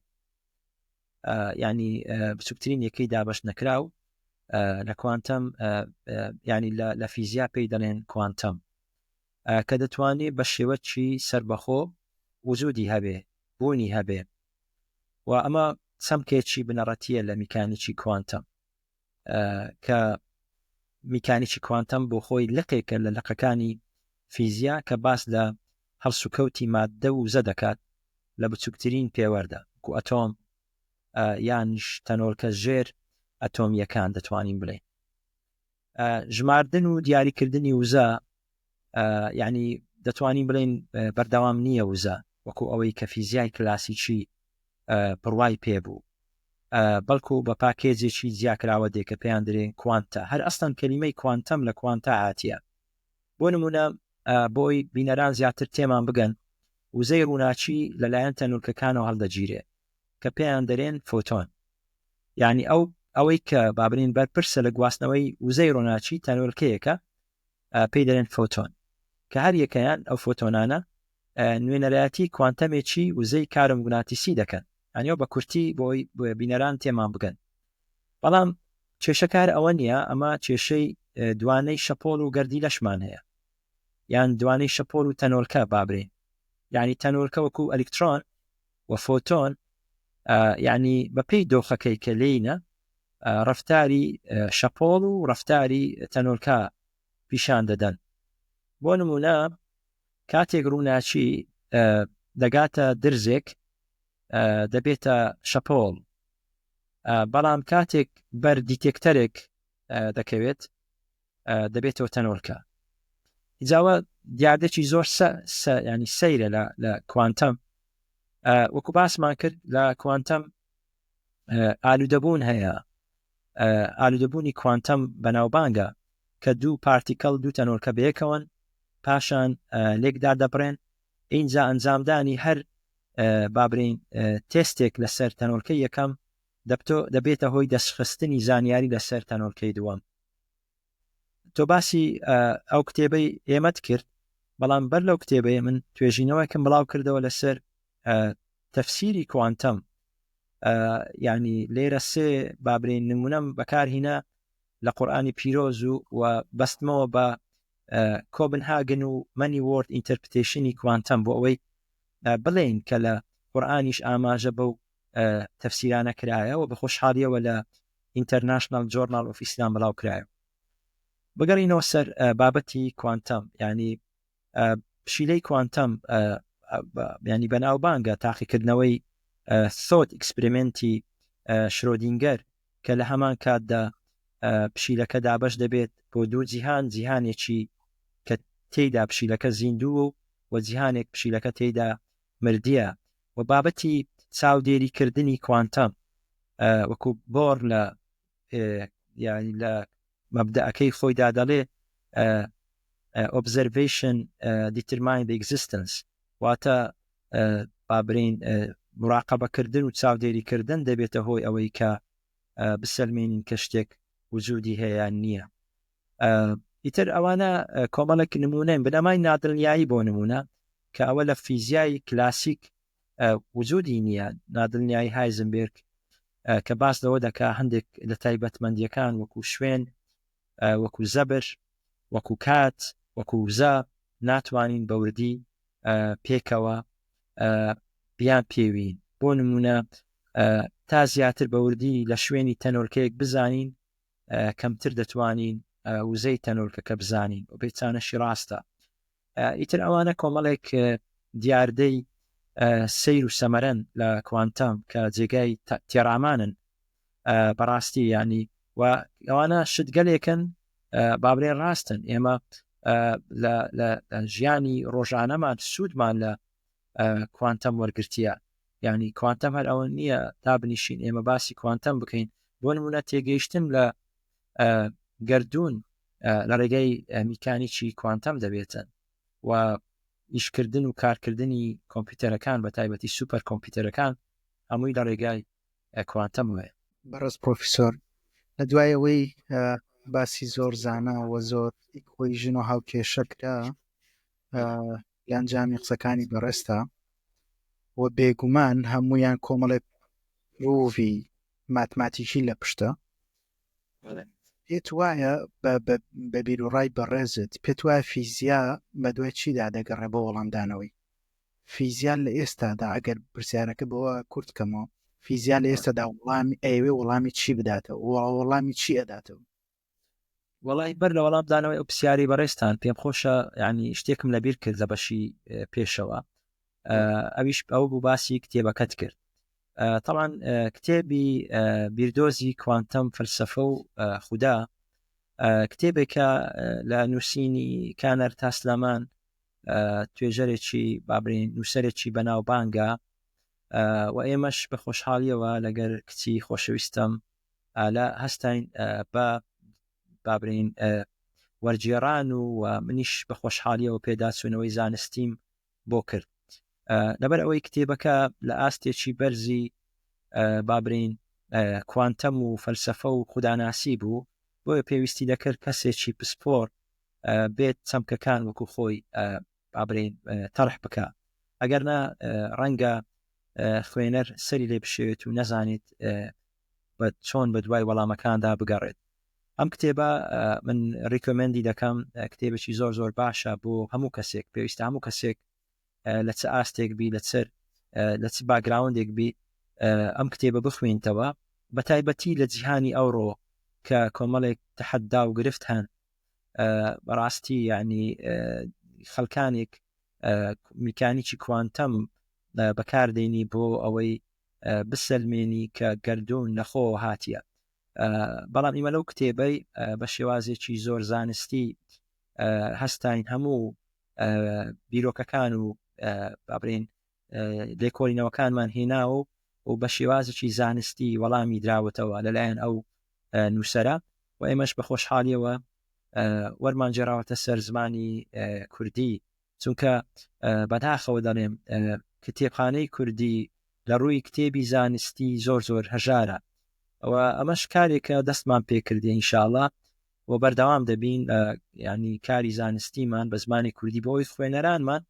ینی بچووکترین یەکەی دابەش نەکراو لە کوانتەم، ینی لە فیزیا پێی دەڵێن کوانتەم، کە دەتوانێت بە شێوەیەکی سربەخۆ وجودی هەبێ، بوونی هەبێ. و ئەمە سەمکێکی بنەڕەتیە لە میکانیکی کوانتەم کە میکانیکی کوانتەم بۆ خۆی لقێکە لە لقەکانی فیزیا کە باس لە هەڵسوکەوتی ماددە و زە دەکات لە بچووکترین پێوەردە و ئەتۆم یانش تەنۆرکە ژێر ئەتۆمیەکان دەتوانین بڵێ. ژماردن و دیاریکردنی وزە یعنی دەتوانین بڵێن بەردەوام نییە وزە وەکو ئەوەی کە فیزیای کلاسیکی پڕوای پێبوو، بەڵکو بە پاکێجێکی جیاکراوە دێکە پێیان درێن کوانتە. هەر ئەستان کەلیمەی کوانتەم لە کوانتە هاتیە. بۆ نمونە بۆی بینەران زیاتر تێمان بگەن وزەی ڕووناچی لەلایەن تەنورکەکانەوە هەڵدەگیرێ کە پێیان دەرێن فۆتۆن، یعنی ئەوەی کە بابرین بەرپرسە لە گواستنەوەی وزەی ڕووناچی تەنورکەیەکە پێی دەرێن فۆتۆن کە هەر یەکەیان ئەو فۆتۆنانە نوێنەرایەتی کوانتەمێکی وزەی کارمگوناتیسی دەکەن. ئەنیۆ بە کورتی بۆی بینەران تێمان بگەن. بەڵام کێشەکار ئەوە نییە، ئەمە کێشەی دوانەی شەپۆڵ و گەردی لەشمان هەیە، یان دوانەی شەپۆڵ و تەنۆرکە بابرین، یعنی تەنۆرکە وەکو ئەلکترۆن و فۆتۆن یعنی بەپێی دۆخەکەی کە لێینە ڕەفتاری شەپۆڵ و ڕەفتاری تەنۆرکە پیشان دەدەن. بۆ نمونە کاتێک ڕووناچی دەگاتە درزێک دەبێتە شەپۆڵ، بەڵام کاتێک بەر دیتێکتەرێک دەکەوێت دەبێتەوە تەنۆرکە. ئیجاوە دیاردێکی زۆر ینی سەیرە لە کوانتەم. وەکو باسمان کرد لە کوانتەم ئالوودەبوون هەیە، ئالوودەبوونی کوانتەم بەناوبانگە کە دوو پارتیکەڵ دوو تەنۆرکە بەیەکەوەن پاشان لێکدا دەبڕێن. اینجا ئەنجامدانی هەر بابرین تێستێک لەسەر تەنۆرکەی یەکەم دەبێتە هۆی دەستخستنی زانیاری لەسەر تەنۆرکەی دووەم. تۆ باسی ئەو کتێبەی ئێمەت کرد، بەڵام بەر لەو کتێبەیە من توێژینەوەکم بڵاو کردەوە لەسەر تەفسیری کوانتەم. یعنی لێرە سێ بابرین نمونەم بەکارهینە لە قورئانی پیرۆز و بەستمەوە بە کۆبنهاگن و مەنی وۆرد ئینتەرپریتیشنی کوانتەم بۆ ئەوەی بڵێن کە لە قورئانیش ئاماژە بەو تەفسیرانە کرایەوە بە خۆشحاڵیەوە لە ئینتەرناشنال جۆرنال ئۆف ئیسلام بڵاو کرایە. بگەڕینەوە سەر بابەتی کوانتەم، ینی پشیلەی کوانتەم ینی بەناوبانگە تاقیکردنەوەی سۆت ئەکسپریمنتی شرۆدینگەر کە لە هەمان کاتدا پشیلەکە دابەش دەبێت بۆ دوو جیهان، جیهانێکی کە تێیدا پشیلەکە زیندوو و جیهانێک پشیلەکە تێیدا مردیە. و بابەتی چاودێریکردنی کوانتەم وەکو بۆر لە یعنی لە مەبدەعەکەی خۆیدا دەڵێ observation determine the existence، واتە بابرین مراقەبەکردن و چاودێریکردن دەبێتە هۆی ئەوەی کە بسەلمێنین کە شتێک وجودی هەیە نییە. ئیتر ئەوانە کۆمەڵێک نمونەن بنەمای نادڵنیایی بۆ نمونە کە ئەوە لە فیزیای کلاسیک وجودی نییە. نادڵنیایی هایزنبرگ کە باس لەوە دەکا هەندێک لە تایبەتمەندیەکان وەکو شوێن، وەکو زەبر، وەکو کات، وەکو وزە ناتوانین بەوردی پێکەوە بیان پێوین. بۆ نمونە تا زیاتر بەوردی لە شوێنی تەنۆرکەیەک بزانین کەمتر دەتوانین وزەی تەنۆرکەکە بزانین و بێچانەشی ڕاستە. ئیتر ئەوانە کۆمەڵێک دیاردەی سیر و سەمەرەن لە کوانتەم کە جێگای تێڕامانن بەڕاستی، ینی و ئەوانە شتگەلێکن بابرێن ڕاستن. ئێمە لە ژیانی ڕۆژانەمان سوودمان لە کوانتەم وەرگرتیە، ینی کوانتەم هەر ئەوە نییە تا بنیشین ئێمە باسی کوانتەم بکەین. بۆ نمونە تێگەیشتن لە گەردوون لە ڕێگەی میکانیکی کوانتەم دەبێتن و ئیشکردن و کارکردنی کۆمپیوتەرەکان بە تایبەتی سوپەر کۆمپیوتەرەکان هەمووی لە ڕێگای کوانتەم وێ. بەڕێز پرۆفیسۆر، لە دوایەوەی باسی زۆر زانە و زۆر خۆی ژن و هاوکێشەکرا یانجامی قسەکانی بەڕێستا و بێگومان هەمویان کۆمەڵێک ڕووی ماتماتیکی لە پشتە. پێت وایە بە بیرروڕای بەڕێزت پێت وایە فیزیا بە دوای چیدا دەگەڕێ بۆ وەڵامدانەوەی؟ فیزیان لە ئێستادا ئەگەر پرسیارەکە بەوە کورتکەمەوە فیزیا لە ئێستادا وەڵامی ئەوێ وەڵامی چی بداتەوە وەڵامی چی ئەداتەوە؟ وڵی بەر لە وەڵام دانەوەی ئەو پرسیاری بەڕێستان پێم خۆشە ینی شتێکم لەبیر کرد لە بەشی پێشەوە ئەویش ئەو بوو باسی کتێبەکەت کرد طبعا کتێبی بیردۆزی کوانتەم فەلسەفە و خودا کتێبێکە لە نووسینی کانەر تاسلامان توێژەرێکی بابرین نووسەرێکی بەناوبانگە و ئێمەش بە خۆشحاڵیەوە لەگەر کچی خۆشەویستم لە هەستین بە بابرین وەرجێڕان و منیش بە خۆشحاڵیەوە پێداچوونەوەی زانستیم بۆ کرد لەبەر ئەوەی کتێبەکە لە ئاستێکی بەرزی بابرین کوانتەم و فەلسەفە و خوداناسی بوو بۆیە پێویستی دەکرد کەسێکی پسپۆر بێت چەمکەکان وەکو خۆی بابرین تەرح بکە ئەگەرنا ڕەنگە خوێنەر سەری لێ بشێت و نەزانێت چۆن بە دوای وەڵامەکاندا بگەڕێت ئەم کتێبە من ریکۆمەندی دەکەم کتێبێکی زۆر زۆر باشە بۆ هەموو کەسێک پێویستە هەموو کەسێک لە چ ئاستێک بی لە چ باگراوندێک بی ئەم کتێبە بخوێنتەوە بە تایبەتی لە جیهانی ئەوڕۆ کە کۆمەڵێک تەحەدا و گرفت هەن بەڕاستی یعنی خەڵکانێک میکانیکی کوانتەم بەکاردێنی بۆ ئەوەی بسەلمێنی کە گەردوون نەخۆ هاتیە بەڵام ئیمە لەو کتێبەی بە شێوازێکی زۆر زانستی هەستین هەموو بیرۆکەکان و بابرین لێکۆڵینەوەکانمان هێناوە و بە شێوازێکی زانستی وەڵامی دراوەتەوە لەلایەن ئەو نووسەرە و ئێمەش بە خۆشحاڵیەوە وەرمانجێراوەتە سەر زمانی کوردی چونکە بەداخەوە دەڵێم کتێبخانەی کوردی لە ڕووی کتێبی زانستی زۆر زۆر هەژارە ئەوە ئەمەش کارێکە دەستمان پێکردی ئینشاءڵڵا و بەردەوام دەبین ینی کاری زانستیمان بە زمانی کوردی بۆی خوێنەرانمان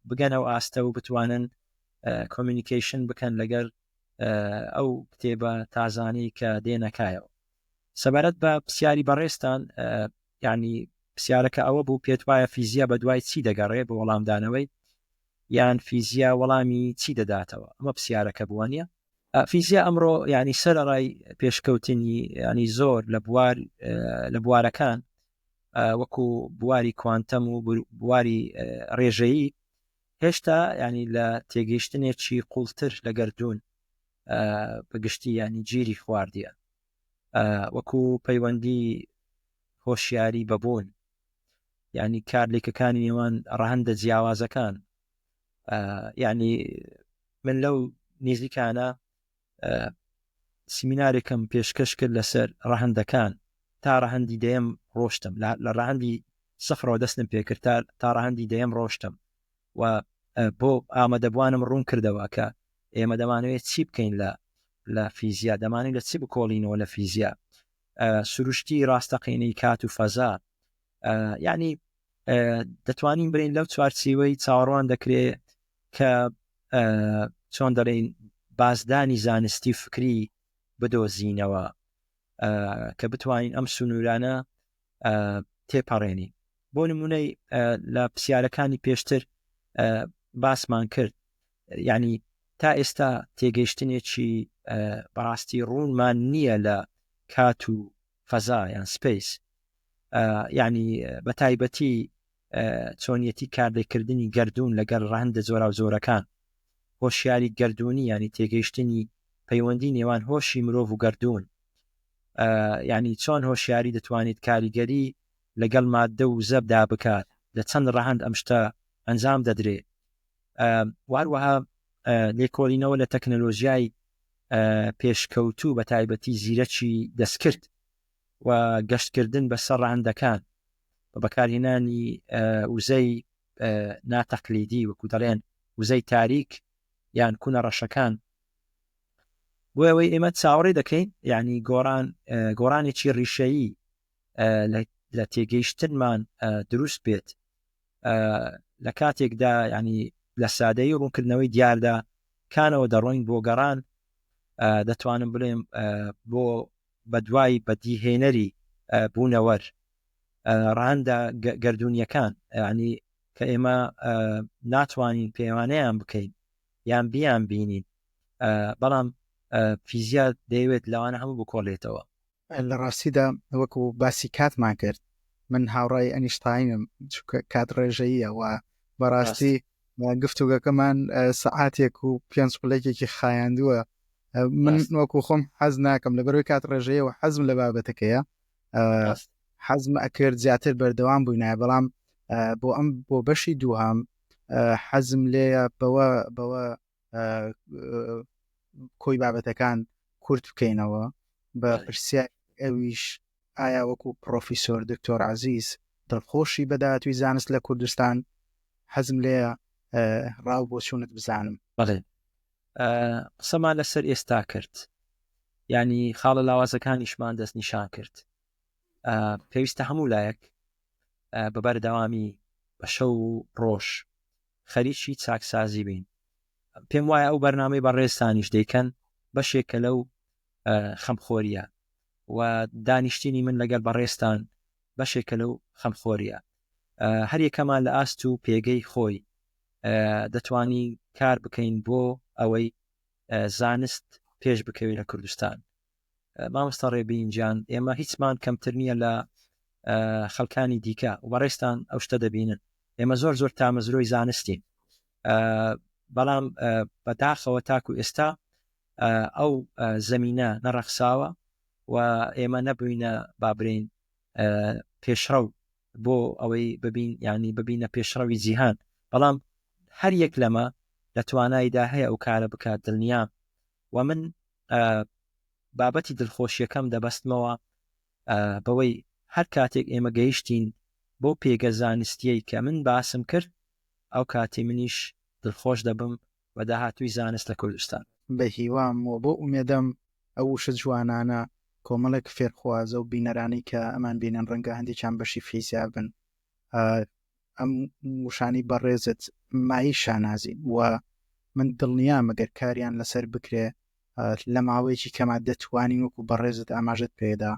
بگەنەوە ئاستە و بتوانن کۆمیونیکیشن بکەن لەگەر ئەو کتێبە تازانی کە دێنەکایەوە سەبارەت بە پرسیاری بەڕێستان ینی پرسیارەکە ئەوە بوو پێت وایە فیزیا بە دوای چی دەگەڕێ بە وەڵامدانەوەی یان فیزیا وەڵامی چی دەداتەوە ئەمە پرسیارەکە بووانە فیزیا ئەمڕۆ ینی سەرڕای پێشکەوتنی ینی زۆر لە بوارەکان وەکو بواری کوانتەم و بواری ڕێژەیی هێشتا ینی لە تێگەیشتنێکی قوڵتر لە گەردوون بەگشتی ینی گیری خواردیە وەکو پەیوەندی هۆشیاری بەبوون ینی کارلێکەکانی نێوان ڕەهەندە جیاوازەکان ینی من لەو نێزیکانە سیمینارێکم پێشکەش کرد لەسەر ڕەهەندەکان تا ڕەهەندی دەیەم ڕۆشتم لە ڕەهەندی سەفرەوە دەستم پێکرد تا ڕەهەندی دەیەم ڕۆشتم و بۆ ئامادەبوانم ڕوون کردەوە کە ئێمە دەمانوێت چی بکەین لە فیزیا دەمانێت لە چی بکۆڵینەوە لە فیزیا سروشتی ڕاستەقینەی کات و فەزا یعنی دەتوانین برین لەو چوارچێوەی چاوەڕوان دەکرێت کە چۆن دەڵێن بازدانی زانستی فکری بدۆزینەوە کە بتوانین ئەم سنوورانە تێپەڕێنی بۆ نمونەی لە پرسیارەکانی پێشتر باسمان کرد یعنی تا ئێستا تێگەیشتنێکی بەڕاستی ڕوونمان نییە لە کات و فەزا یان سپیس یعنی بە تایبەتی چۆنیەتی کارلێکردنی گەردوون لەگەڵ ڕەهەندە زۆرا و زۆرەکان هۆشیاری گەردوونی ینی تێگەیشتنی پەیوەندی نێوان هۆشی مرۆڤ و گەردوون ینی چۆن هۆشیاری دەتوانێت کاریگەری لەگەڵ مادە و زەبدا بکات لە چەند ڕەهەند ئەم شتە ئەنجام دەدرێت واروەها لێکۆڵینەوە لە تەکنەلۆژیای پێشکەوتوو بە تایبەتی زیرەکی دەستکرد و گەشتکردن بەسەر ڕەهەندەکان بە بەکارهێنانی وزەی ناتەقلیدی وەکو دەڵێن وزەی تاریک یان کوونە ڕەشەکان بۆ ئەوەی ئێمە چاوەڕێ دەکەین یعنی گۆڕانێکی ڕیشەیی لە تێگەیشتنمان دروست بێت لە کاتێکدا ینی لە سادەی ڕوونکردنەوەی دیاردا کانەوە دەڕۆین بۆ گەڕان دەتوانم بڵێم بۆ بەدوای بەدیهێنەری بوونەوەر ڕەهەندە گەردوونیەکان ینی کە ئێمە ناتوانین پەیوانەیان بکەین یان بیان بینین بەڵام فیزیا دەیەوێت لەوانە هەموو بکۆڵێتەوە. لە ڕاستیدا وەکو باسی کاتمان کرد من هاوڕای ئەنیشتاینم کات ڕێژەیە و بەڕاستی گفتوگەکەمان سەعاتێک و پێنج قولێکێکی خایاندووە. من وەکو خۆم حەز ناکەم لەبەرەوەی کات ڕێژەیە و حەزم لە بابەتەکەیە حەزم ئەکرد زیاتر بەردەوام بووینایە بەڵام بۆ بەشی دووهام حەزم لێیە بەوە کۆی بابەتەکان کورت بکەینەوە بە پرسیار ئەویش ئایا وەکو پرۆفیسۆر دکتۆر عەزیز دڵخۆشی بەداهاتووی زانست لە کوردستان حەزم لێیە ڕاو بۆ چوونت بزانم. بەڵێ قسەمان لەسەر ئێستا کرد ینی خاڵە لاوازەکانیشمان دەست نیشان کرد. پێویستە هەموو لایەک بەبەردەوامی بە شەو و ڕۆژ خەریکی چاکسازی بین. پێم وایە ئەو بەرنامەی بەڕێستانیش دەیکەن بەشێکە لەو خەمخۆریە و دانیشتنی من لەگەڵ بەڕێستان بەشێکە لەو خەمخۆریە. هەر یەکەمان لە ئاست و پێگەی خۆی دەتوانی کار بکەین بۆ ئەوەی زانست پێش بکەوێت لە کوردستان. مامۆستا ڕێبینجان ئێمە هیچمان کەمتر نییە لە خەڵکانی دیکە و بەڕێستان ئەو شتە دەبینن. ئێمە زۆر تامەزرۆی زانستین بەڵام بەداخەوە تاکو ئێستا ئەو زەمینە نەڕەخساوە و ئێمە نەبووینە بابرین پێشڕەو بۆ ئەوەی ببین ینی ببینە پێشڕەوی جیهان. بەڵام هەر یەک لەمە لە تواناییدا هەیە ئەو کارە بکات دڵنیام و من بابەتی دڵخۆشیەکەم دەبەستمەوە بەوەی هەر کاتێک ئێمە گەیشتین بۆ پێگە زانستیەی کە من باسم کرد ئەو کاتی منیش دڵخۆش دەبم و داهاتووی زانست لە کوردستان. بە هیوام و بۆ ئومێدەم ئەو وشە جوانانە کۆمەڵێک فێرخوازە و بینەرانی کە ئەمان بینن ڕەنگە هەندێکیان بەشی فیزیا بن ئەم وشانی بەڕێزت مایی شانازین و من دڵنیام ئەگەر کاریان لەسەر بکرێ لە ماوەیەکی کەما دەتوانین وەکو بەڕێزت ئاماژت پێدا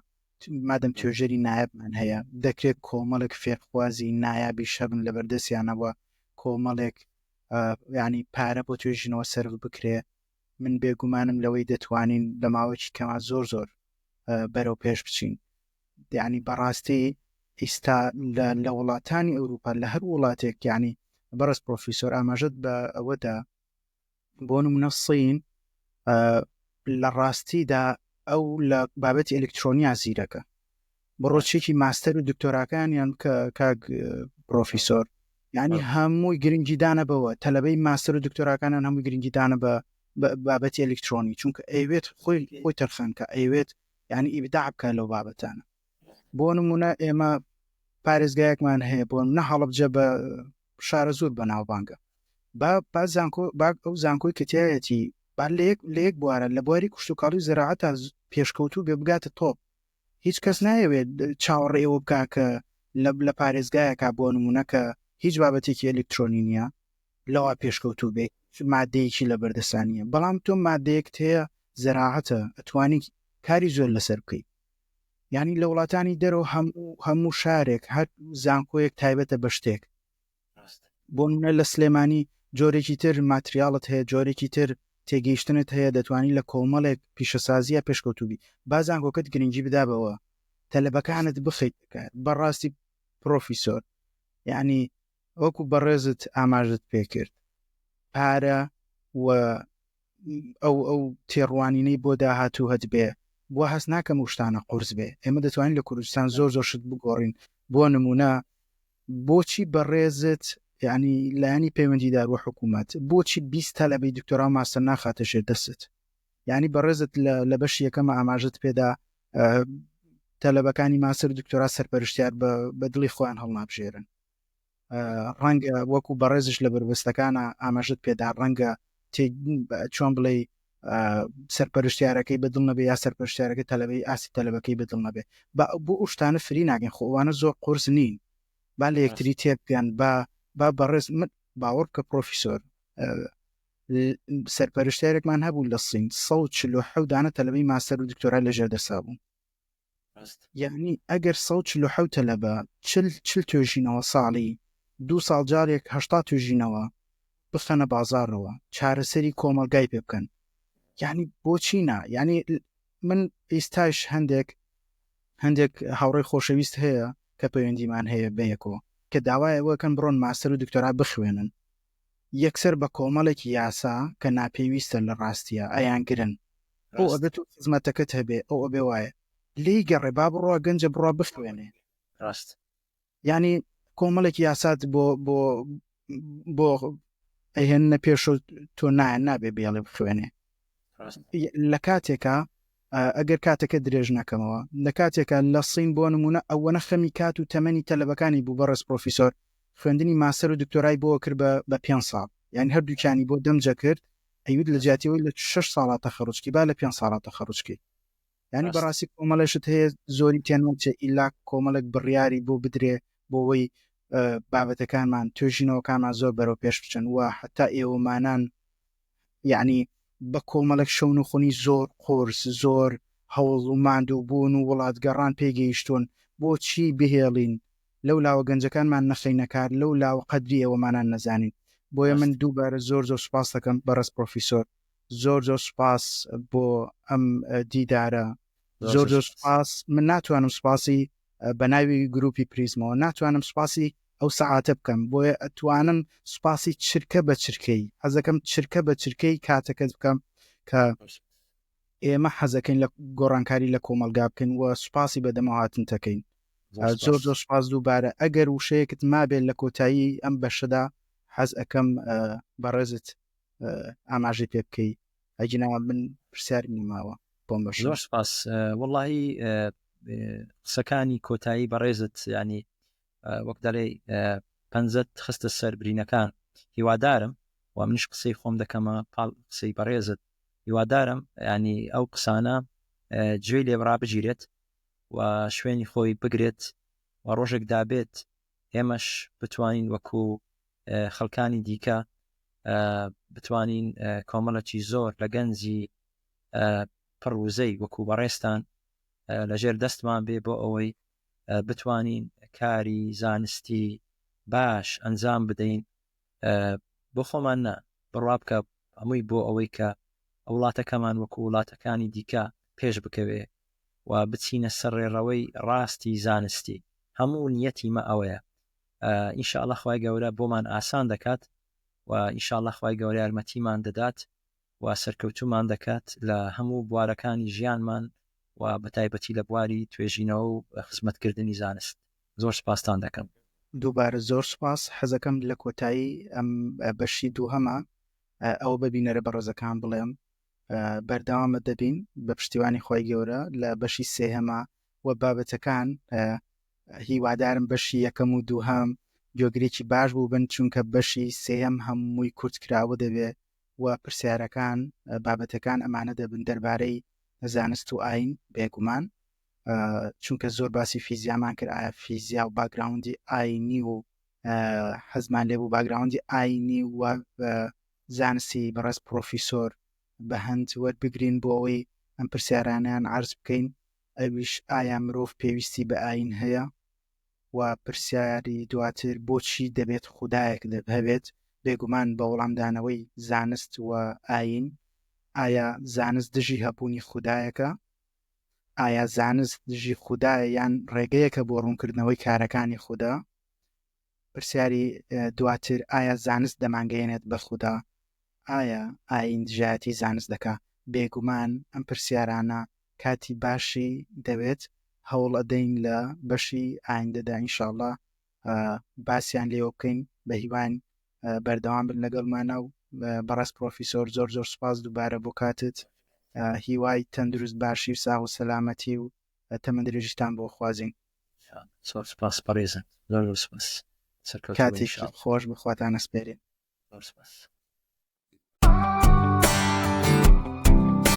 مادەم توێژەری نایبمان هەیە دەکرێت کۆمەڵێک فێرخوازی نایابی شەبن لە بەردەستیانەوە کۆمەڵێک ینی پارە بۆ توێژینەوە سەرف بکرێ. من بێگومانم لەوەی دەتوانین لە ماوەیەکی کەما زۆر بەرەو پێش بچین. یعنی بەڕاستی ئێستا لە وڵاتانی ئەوروپا لە هەر وڵاتێک ینی بەڕێز پرۆفیسۆر ئاماژەت بە ئەوەدا بۆ نمونە سین لە ڕاستیدا ئەو لە بابەتی ئەلکترۆنیا زیرەکە بڕۆچێکی ماستەر و دکتۆراکانیان کە کاک پرۆفیسۆر ینی هەمووی گرنگیدانە بەوە تەلەبەی ماستەر و دکتۆراکانیان هەمووی گرنگیدانە بە بابەتی ئەلکترۆنی چونکە ئەوێت خۆی تەرخەنکە ئەوێت ینی ئیبداع بکە لەو بابەتانە. بۆ نمونە ئێمە پارێزگایەکمان هەیە بۆ نە هەڵەبجە بە شارە زۆر بەناوبانگە ئەو زانکۆی کەتیایەتی لە یەک بوارە لە بواری کوشتتوکاڵی زەراعەتە پێشکەوتوو بێ بگاتە تۆپ هیچ کەس نایەوێت چاوەڕێەوە بکا کە لە پارێزگایەکە بۆ نمونونەکە هیچ بابەتێکی ئەلکترۆنی نییە لەوە پێشکەوتوو بێ مادەیەکی لە بەردەسانیە بەڵام تۆ مادەیەکت هەیە زەراعەتە ئەتوانی کاری زۆر لەسەر بکەیت. ینی لە وڵاتانی دەرەوە هەموو شارێک هەر زانکۆیەک تایبەتە بە شتێک بۆ نمونە لە سلێمانی جۆرێکی تر ماتریاڵت هەیە جۆرێکی تر تێگەیشتنت هەیە دەتوانی لە کۆمەڵێک پیشەسازیە پێشکەوتوبی بازانکۆکەت گرنگی بدا بەوە تەلەبەکانت بخەیت بەڕاستی پرۆفیسۆر یعنی وەکو بەڕێزت ئاماژت پێکرد پارە و ئەو تێڕوانینەی بۆ داهاتوو هەت بێ بۆ هەست ناکەم و شتانە قورس بێ ئێمە دەتوانین لە کوردستان زۆر شت بگۆڕین. بۆ نمونە بۆچی بەڕێزت یعنی لایانی پەیوەندیدار و حکوومەت بۆچی 20 تەلەبەی دکتۆرا و ماستەر ناخاتە ژێر دەست یعنی بەڕێزت لە بەشی یەکەمە ئاماژت پێدا تەلەبەکانی ماستەر دکتۆرا سەرپەرشتیار بە دڵی خۆیان هەڵنابژێرن ڕەنگە وەکو بەڕێزش لە بربەستەکانە ئاماژت پێدا ڕەنگە چۆن بڵێ سەرپەرشتیارەکەی بەدڵ نەبێ یا سەرپەرشتیارەکە تەلەبەی ئاسی تەلەبەکەی بەدڵ نەبێ بۆ ئوشتانە فری ناگەن خۆوانە زۆر قورس نین با لە یەکتری تێبگەن با بەڕێز من باوەڕ کە پرۆفیسۆر سەرپەرشتیارێکمان هەبوو لە سین 147 دانە تەلەبەی ماستەر و دکتۆرا لەژێر دەسا بوون. یعنی ئەگەر 147 تەلەبە 40 توێژینەوە ساڵی 2 ساڵ جارێک 80 توێژینەوە بخەنە بازارەوە چارەسەری کۆمەلگای پێ بکەن یعنی بۆچی نا یعنی من ئێستاش هەندێک هاوڕێی خۆشەویست هەیە کە پەیوەندیمان هەیە بەیەکەوە کە داوایەوەکەن بڕۆن ماستەر و دکتۆرا بخوێنن یەکسەر بە کۆمەڵێکی یاسا کە ناپێویستە لە ڕاستیە ئەیان گرن ئەو ئەبێت و خزمەتەکەت هەبێ ئەو ئەبێ وایە لی گەڕێ با بڕۆ گەنجە بڕوا بخوێنێ ڕاست ینی کۆمەڵێکی یاسات بۆ ئەهێنە پێش تۆ نابێ بێڵێ بخوێنێ لە کاتێکە ئەگەر کاتەکە درێژ نەکەمەوە لە کاتێکە لە سین بۆ نمونە ئەوەنە خەمی کات و تەمەنی تەلەبەکانی بوو بەڕێز پرۆفیسۆر خوێندنی ماسەر و دکتۆرای بۆ کرد بە 5 ساڵ یعنی هەردووکانی بۆ دەمجە کرد ئەوید لە جیاتیەوەی لە 6 ساڵاتە خەڕوچکی با لە 5 ساڵاتە خەڕوچکی ینی بەڕاستی کۆمەڵەشت هەیە زۆری تێنوچە ئیلا کۆمەڵک بڕیاری بۆ بدرێ بۆەوەی بابەتەکانمان توێژینەوەکانمان زۆر بەرەو پێش بچن وە حتا ئێوەمانان یعنی بە کۆمەڵک شەون و خونی زۆر قۆرس زۆر هەوڵ و ماندوو بوون و وڵاتگەڕان پێگەیشتون بۆچی بهێڵین لەو لاوە گەنجەکانمان نەخەینەکار لەو لاوە قەدری ئێوەمانان نەزانین بۆیە من دووبارە زۆر سوپاس دەکەم بەڕێز پرۆفیسۆر زۆر سوپاس بۆ ئەم دیدارە زۆر سوپاس من ناتوانم سوپاسی بە ناوی گروپی پریزمەوە ناتوانم سوپاسی ئەو سەعاتە بکەم بۆیە ئەتوانم سوپاسی چرکە بە چرکەی حەزەکەم چرکە بە چرکەی کاتەکەت بکەم کە ئێمە حەزەکەین لە گۆڕانکاری لە کۆمەلگا بکەین و سوپاسی بەدەمەوە هاتنتەکەین زۆر سوپاس دووبارە ئەگەر وشەیەکت مابێت لە کۆتایی ئەم بەشەدا حەز ئەەکەم بەڕێزت ئاماژەی پێ بکەی ئەجیناوە من پرسیاری نماوە بۆم بەش زۆر سپاس وەڵڵاهی قسەکانی کۆتایی بەڕێزت ینی وەک دەڵێ پەنجەت خستە سەر برینەکان هیوادارم و منش قسەی خۆم دەکەمە پاڵ قسەی بەڕێزت هیوادارم ینی ئەو قسانە گوێی لێبڕا بگیرێت و شوێنی خۆی بگرێت و ڕۆژێک دابێت ئێمەش بتوانین وەکو خەڵکانی دیکە بتوانین کۆمەڵەکی زۆر لە گەنجی پڕوزەی وەکو بەڕێستان لەژێر دەستمان بێ بۆ ئەوەی بتوانین کاری زانستی باش ئەنجام بدەین بۆ خۆمان نە بڕوا بکە هەمووی بۆ ئەوەی کە وڵاتەکەمان وەکو وڵاتەکانی دیکە پێش بکەوێ و بچینە سەر ڕێڕەوەی ڕاستی زانستی هەموو نیەتیمە ئەوەیە ئینشاءالله خوای گەورە بۆمان ئاسان دەکات و ئینشاءالله خوای گەورە یارمەتیمان دەدات و سەرکەوتومان دەکات لە هەموو بوارەکانی ژیانمان و بەتایبەتی لە بواری توێژینەوە و خزمەتکردنی زانست زۆر سپاسان دەکەم دووبارە زۆر سپاس حەزەکەم لە کۆتایی ئەم بەشی دووهەمە ئەو ببینەرە بەڕێزەکان بڵێم بەردەوامە دەبین بە پشتیوانی خۆی گەورە لە بەشی سێهەمە و بابەتەکان هیوادارم بەشی یەکەم و دووهەم گوێگرێکی باش بوو بن چونکە بەشی سێهەم هەمووی کورت کراوە دەبێ و پرسیارەکان بابەتەکان ئەمانە دەبن دەربارەی زانست و ئاین بێگومان چونکە زۆر باسی فیزیامان کرد ئایا فیزیا و باگراوندی ئاینی و حەزمان لێ بوو باگراوندی ئاینی و زانستی بەڕێز پرۆفیسۆر بە هەند وەربگرین بۆ ئەوەی ئەم پرسیارانیان عرض بکەین ئەویش ئایا مرۆڤ پێویستی بە ئاین هەیە و پرسیاری دواتر بۆچی دەبێت خودایەک هەبێت بێگومان بە وەڵامدانەوەی زانست و ئاین ئایا زانست دژی هەبوونی خودایەکە ئایا زانست دژی خودایە یان ڕێگەیەکە بۆ ڕوونکردنەوەی کارەکانی خوددا پرسیاری دواتر ئایا زانست دەمانگەیەنێت بە خوددا ئایا ئاین دژایەتی زانست دەکا بێگومان ئەم پرسیارانە کاتی باشی دەوێت هەوڵ ئەدەین لە بەشی ئایندەدا ئینشاءالله باسییان لێوە بکەین بە هیوان بەردەوام بن لەگەڵمانە و بەڕێز پرۆفیسۆر زۆر سوپاس دووبارە بۆ کاتت هیوای تەندروست باشی و ساغ و سەلامەتی و تەمەندرێژیتان بۆ خوازین زۆر سپاس بەڕێزن زۆر سپاس کاتێک خۆش بخواتان ئەسپێرین زۆر سپاس